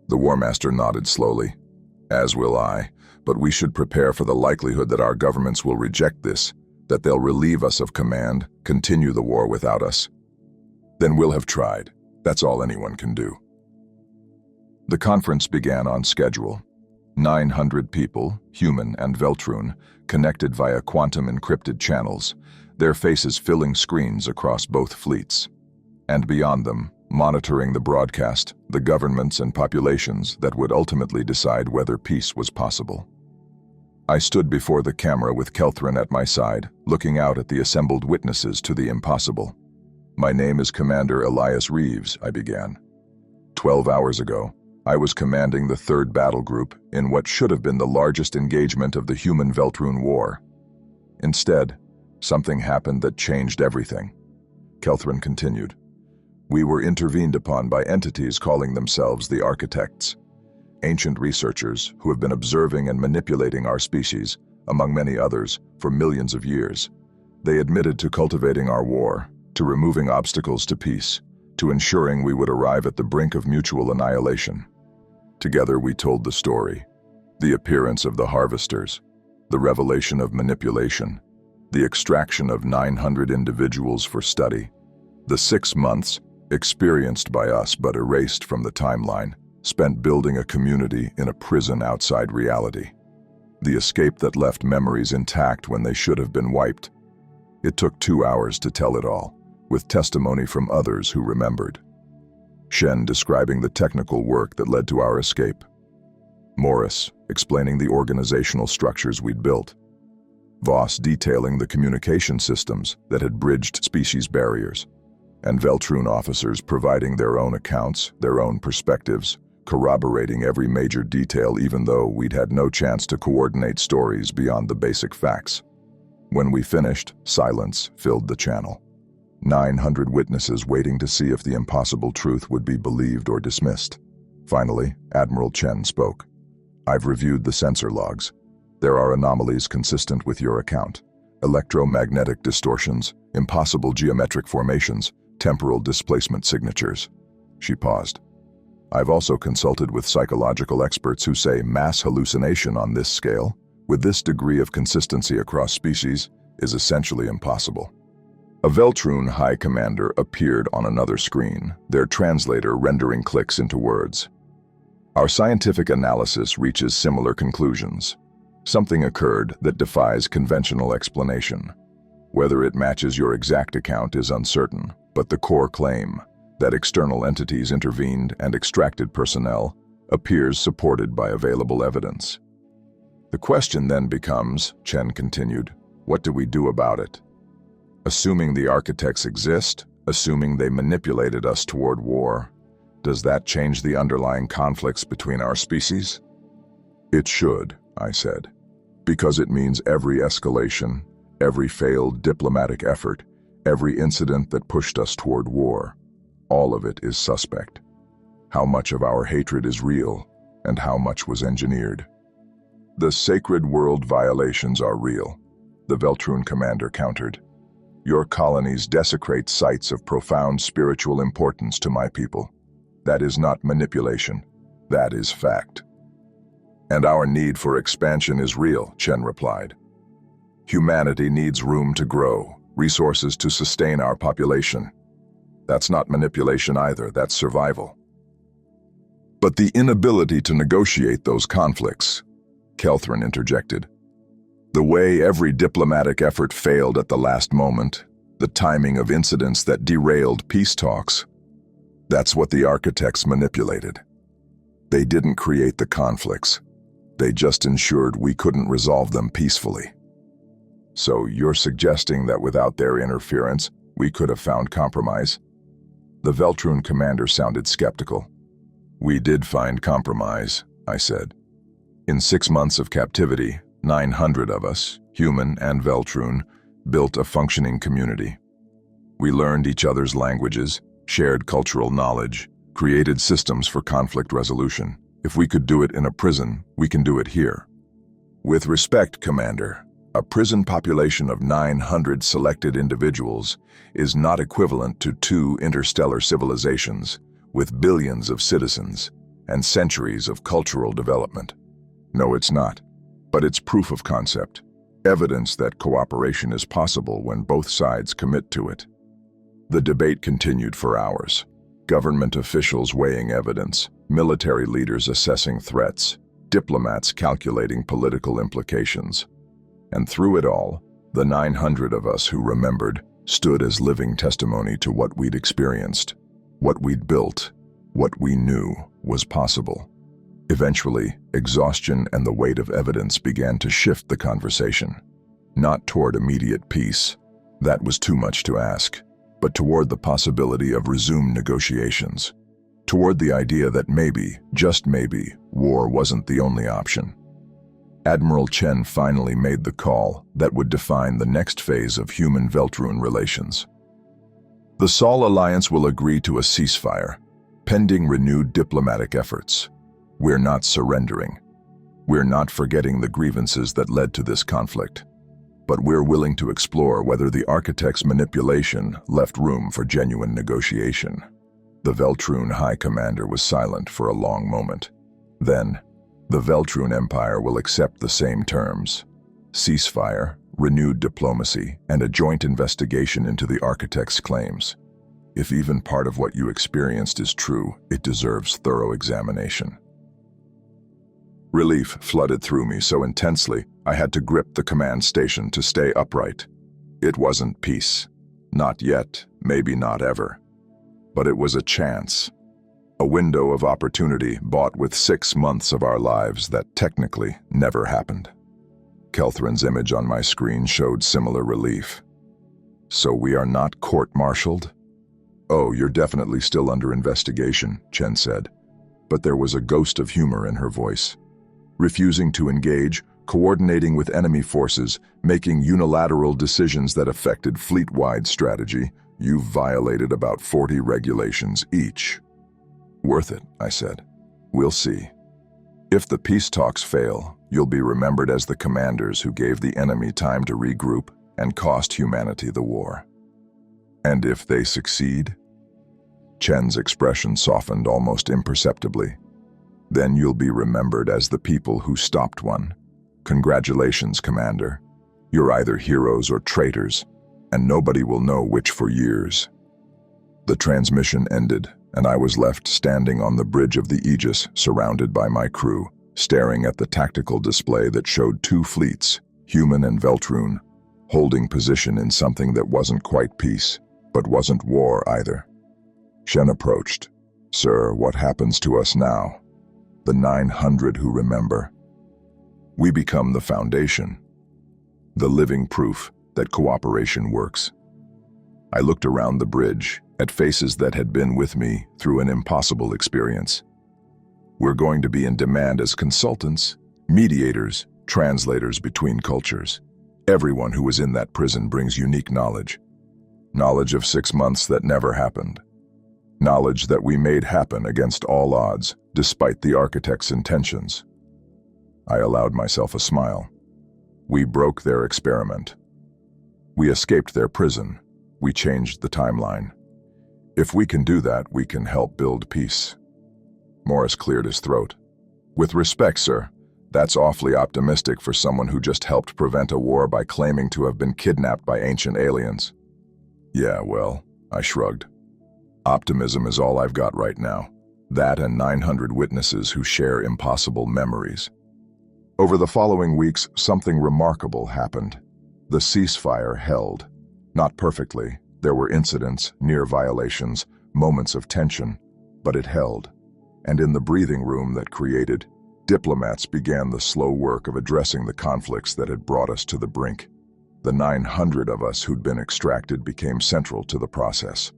The War Master nodded slowly. "As will I, but we should prepare for the likelihood that our governments will reject this, that they'll relieve us of command, continue the war without us. Then we'll have tried. That's all anyone can do." The conference began on schedule. 900 people, human and Veltroon, connected via quantum-encrypted channels, their faces filling screens across both fleets. And beyond them, monitoring the broadcast, the governments and populations that would ultimately decide whether peace was possible. I stood before the camera with Kelthrin at my side, looking out at the assembled witnesses to the impossible. "My name is Commander Elias Reeves," I began. 12 hours ago, I was commanding the 3rd Battle Group in what should have been the largest engagement of the human Veltroon War. Instead, something happened that changed everything. Kelthrin continued. "We were intervened upon by entities calling themselves the Architects. Ancient researchers who have been observing and manipulating our species, among many others, for millions of years. They admitted to cultivating our war, to removing obstacles to peace, to ensuring we would arrive at the brink of mutual annihilation. Together we told the story, the appearance of the harvesters, the revelation of manipulation, the extraction of 900 individuals for study, the 6 months, experienced by us but erased from the timeline, spent building a community in a prison outside reality, the escape that left memories intact when they should have been wiped. It took 2 hours to tell it all, with testimony from others who remembered. Shen describing the technical work that led to our escape. Morris explaining the organizational structures we'd built. Voss detailing the communication systems that had bridged species barriers. And Veltroon officers providing their own accounts, their own perspectives, corroborating every major detail even though we'd had no chance to coordinate stories beyond the basic facts. When we finished, silence filled the channel. 900 witnesses waiting to see if the impossible truth would be believed or dismissed. Finally, Admiral Chen spoke. "I've reviewed the sensor logs. There are anomalies consistent with your account. Electromagnetic distortions, impossible geometric formations, temporal displacement signatures." She paused. "I've also consulted with psychological experts who say mass hallucination on this scale, with this degree of consistency across species, is essentially impossible." A Veltrune High Commander appeared on another screen, their translator rendering clicks into words. "Our scientific analysis reaches similar conclusions. Something occurred that defies conventional explanation. Whether it matches your exact account is uncertain, but the core claim, that external entities intervened and extracted personnel, appears supported by available evidence." "The question then becomes," Chen continued, "what do we do about it? Assuming the architects exist, assuming they manipulated us toward war, does that change the underlying conflicts between our species?" "It should," I said, "because it means every escalation, every failed diplomatic effort, every incident that pushed us toward war, all of it is suspect. How much of our hatred is real, and how much was engineered?" "The sacred world violations are real," the Veltrune commander countered. "Your colonies desecrate sites of profound spiritual importance to my people. That is not manipulation. That is fact." "And our need for expansion is real," Chen replied. "Humanity needs room to grow, resources to sustain our population. That's not manipulation either, that's survival." "But the inability to negotiate those conflicts," Kelthrin interjected. "The way every diplomatic effort failed at the last moment, the timing of incidents that derailed peace talks, that's what the architects manipulated. They didn't create the conflicts. They just ensured we couldn't resolve them peacefully." "So you're suggesting that without their interference, we could have found compromise?" The Veltrune commander sounded skeptical. "We did find compromise," I said. "In 6 months of captivity, 900 of us, human and Veltrune, built a functioning community. We learned each other's languages, shared cultural knowledge, created systems for conflict resolution. If we could do it in a prison, we can do it here." "With respect, Commander, a prison population of 900 selected individuals is not equivalent to 2 interstellar civilizations with billions of citizens and centuries of cultural development." "No, it's not. But it's proof of concept, evidence that cooperation is possible when both sides commit to it." The debate continued for hours. Government officials weighing evidence, military leaders assessing threats, diplomats calculating political implications. And through it all, the 900 of us who remembered stood as living testimony to what we'd experienced, what we'd built, what we knew was possible. Eventually, exhaustion and the weight of evidence began to shift the conversation. Not toward immediate peace, that was too much to ask, but toward the possibility of resumed negotiations. Toward the idea that maybe, just maybe, war wasn't the only option. Admiral Chen finally made the call that would define the next phase of human-Veltrune relations. "The Sol Alliance will agree to a ceasefire, pending renewed diplomatic efforts. We're not surrendering. We're not forgetting the grievances that led to this conflict. But we're willing to explore whether the architect's manipulation left room for genuine negotiation." The Veltrune High Commander was silent for a long moment. Then, "The Veltrune Empire will accept the same terms. Ceasefire, renewed diplomacy, and a joint investigation into the architect's claims. If even part of what you experienced is true, it deserves thorough examination." Relief flooded through me so intensely I had to grip the command station to stay upright. It wasn't peace. Not yet, maybe not ever. But it was a chance. A window of opportunity bought with 6 months of our lives that technically never happened. Kelthrin's image on my screen showed similar relief. "So we are not court-martialed?" "Oh, you're definitely still under investigation," Chen said. But there was a ghost of humor in her voice. "Refusing to engage coordinating with enemy forces, making unilateral decisions that affected fleet-wide strategy. You've violated about 40 regulations each. Worth it, I said. We'll see. If the peace talks fail, you'll be remembered as the commanders who gave the enemy time to regroup and cost humanity the war. And if they succeed? Chen's expression softened almost imperceptibly. Then you'll be remembered as the people who stopped one. Congratulations, Commander. You're either heroes or traitors, and nobody will know which for years. The transmission ended, and I was left standing on the bridge of the Aegis, surrounded by my crew, staring at the tactical display that showed two fleets, human and Veltroon, holding position in something that wasn't quite peace, but wasn't war either. Shen approached. Sir, what happens to us now? The 900 who remember. We become the foundation, the living proof that cooperation works. I looked around the bridge, at faces that had been with me through an impossible experience. We're going to be in demand as consultants, mediators, translators between cultures. Everyone who was in that prison brings unique knowledge. Knowledge of 6 months that never happened. Knowledge that we made happen against all odds, despite the architect's intentions. I allowed myself a smile. We broke their experiment. We escaped their prison. We changed the timeline. If we can do that, we can help build peace. Morris cleared his throat. With respect, sir, that's awfully optimistic for someone who just helped prevent a war by claiming to have been kidnapped by ancient aliens. Yeah, well, I shrugged. Optimism is all I've got right now. That and 900 witnesses who share impossible memories. Over the following weeks, something remarkable happened. The ceasefire held. Not perfectly. There were incidents, near violations, moments of tension, but it held. And in the breathing room that created, diplomats began the slow work of addressing the conflicts that had brought us to the brink. The 900 of us who'd been extracted became central to the process.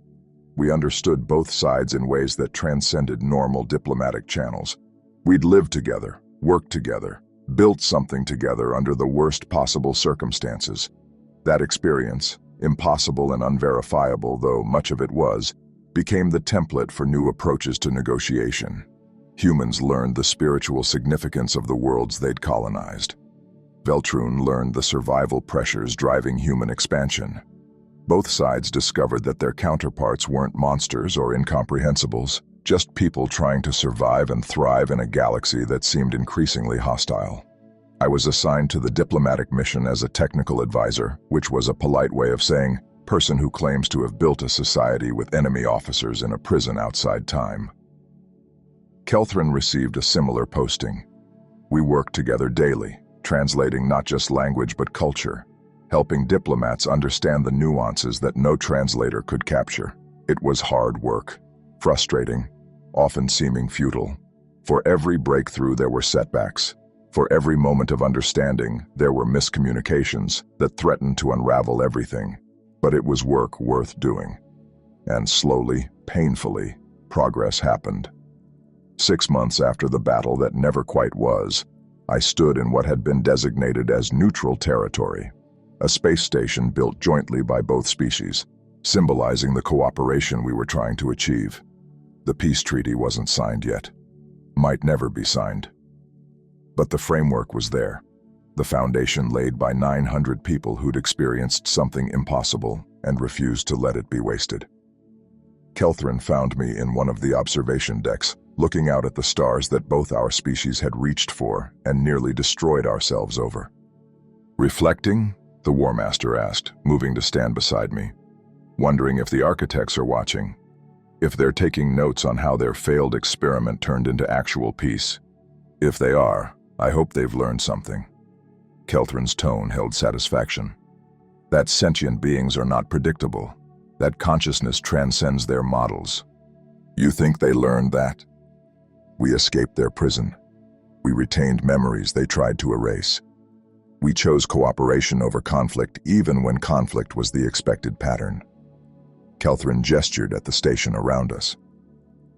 We understood both sides in ways that transcended normal diplomatic channels. We'd lived together, worked together, built something together under the worst possible circumstances. That experience, impossible and unverifiable though much of it was, became the template for new approaches to negotiation. Humans learned the spiritual significance of the worlds they'd colonized. Veltroon learned the survival pressures driving human expansion. Both sides discovered that their counterparts weren't monsters or incomprehensibles, just people trying to survive and thrive in a galaxy that seemed increasingly hostile. I was assigned to the diplomatic mission as a technical advisor, which was a polite way of saying, person who claims to have built a society with enemy officers in a prison outside time. Kelthrin received a similar posting. We worked together daily, translating not just language but culture, helping diplomats understand the nuances that no translator could capture. It was hard work, frustrating, often seeming futile. For every breakthrough there were setbacks. For every moment of understanding, there were miscommunications that threatened to unravel everything. But it was work worth doing. And slowly, painfully, progress happened. 6 months after the battle that never quite was, I stood in what had been designated as neutral territory, a space station built jointly by both species, symbolizing the cooperation we were trying to achieve. The peace treaty wasn't signed yet. Might never be signed. But the framework was there, the foundation laid by 900 people who'd experienced something impossible and refused to let it be wasted. Kelthrin found me in one of the observation decks, looking out at the stars that both our species had reached for and nearly destroyed ourselves over. Reflecting? The War Master asked, moving to stand beside me. Wondering if the architects are watching, if they're taking notes on how their failed experiment turned into actual peace. If they are, I hope they've learned something. Kelthrin's tone held satisfaction. That sentient beings are not predictable. That consciousness transcends their models. You think they learned that? We escaped their prison. We retained memories they tried to erase. We chose cooperation over conflict even when conflict was the expected pattern. Kelthrin gestured at the station around us.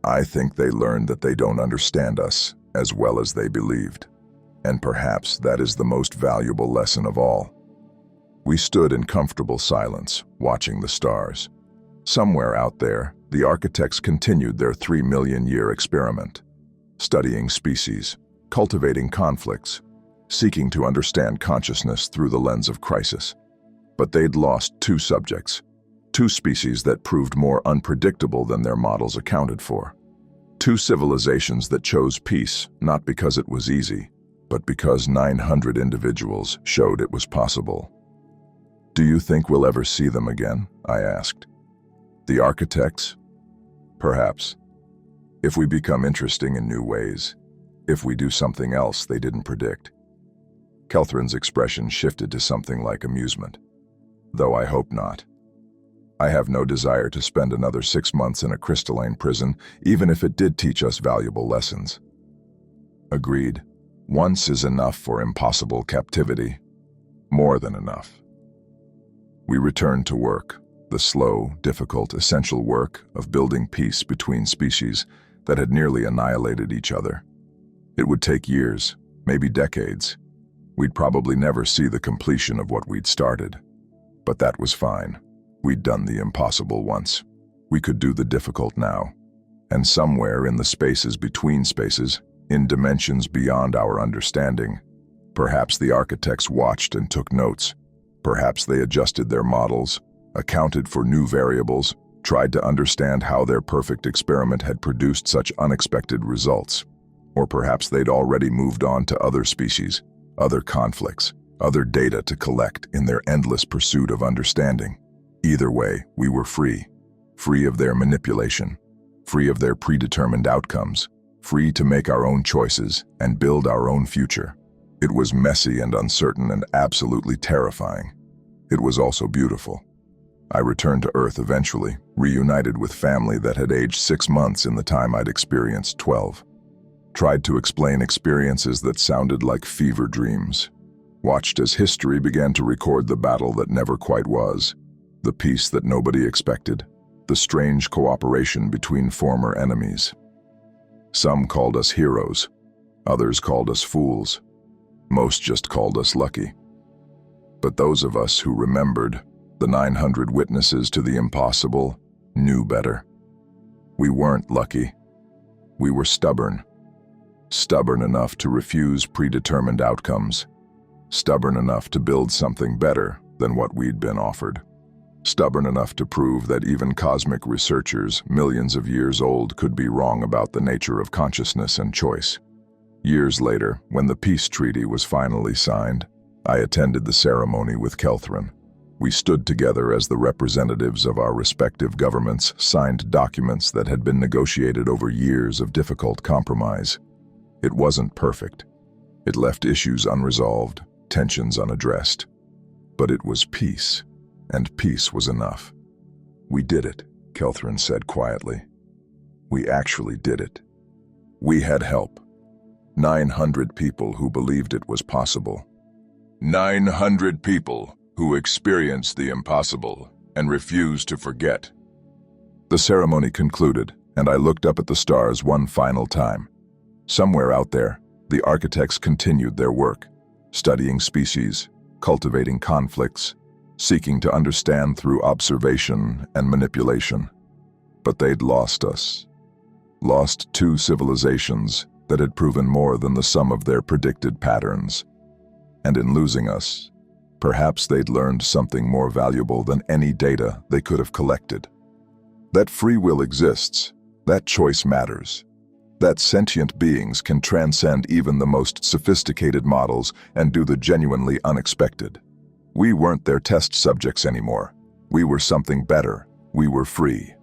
I think they learned that they don't understand us as well as they believed. And perhaps that is the most valuable lesson of all. We stood in comfortable silence, watching the stars. Somewhere out there, the architects continued their 3 million-year experiment, studying species, cultivating conflicts, seeking to understand consciousness through the lens of crisis. But they'd lost two subjects, two species that proved more unpredictable than their models accounted for. Two civilizations that chose peace, not because it was easy, but because 900 individuals showed it was possible. "Do you think we'll ever see them again?" I asked. "The architects? Perhaps. If we become interesting in new ways. If we do something else they didn't predict." Kelthrin's expression shifted to something like amusement. "Though I hope not. I have no desire to spend another 6 months in a crystalline prison, even if it did teach us valuable lessons." Agreed. Once is enough for impossible captivity. More than enough. We returned to work, the slow, difficult, essential work of building peace between species that had nearly annihilated each other. It would take years, maybe decades. We'd probably never see the completion of what we'd started. But that was fine. We'd done the impossible once. We could do the difficult now. And somewhere in the spaces between spaces, in dimensions beyond our understanding, perhaps the architects watched and took notes. Perhaps they adjusted their models, accounted for new variables, tried to understand how their perfect experiment had produced such unexpected results. Or perhaps they'd already moved on to other species, other conflicts, other data to collect in their endless pursuit of understanding. Either way, we were free. Free of their manipulation, free of their predetermined outcomes, free to make our own choices and build our own future. It was messy and uncertain and absolutely terrifying. It was also beautiful. I returned to Earth eventually, reunited with family that had aged 6 months in the time I'd experienced 12. Tried to explain experiences that sounded like fever dreams. Watched as history began to record the battle that never quite was, the peace that nobody expected, the strange cooperation between former enemies. Some called us heroes, others called us fools, most just called us lucky. But those of us who remembered, the 900 witnesses to the impossible, knew better. We weren't lucky. We were stubborn. Stubborn enough to refuse predetermined outcomes. Stubborn enough to build something better than what we'd been offered. Stubborn enough to prove that even cosmic researchers, millions of years old, could be wrong about the nature of consciousness and choice. Years later, when the peace treaty was finally signed, I attended the ceremony with Kelthrin. We stood together as the representatives of our respective governments signed documents that had been negotiated over years of difficult compromise. It wasn't perfect. It left issues unresolved, tensions unaddressed. But it was peace, and peace was enough. "We did it," Kelthrin said quietly. "We actually did it. We had help. 900 people who believed it was possible. 900 people who experienced the impossible and refused to forget." The ceremony concluded, and I looked up at the stars one final time. Somewhere out there, the architects continued their work, studying species, cultivating conflicts, seeking to understand through observation and manipulation. But they'd lost us. Lost two civilizations that had proven more than the sum of their predicted patterns. And in losing us, perhaps they'd learned something more valuable than any data they could have collected. That free will exists, that choice matters, that sentient beings can transcend even the most sophisticated models and do the genuinely unexpected. We weren't their test subjects anymore. We were something better. We were free.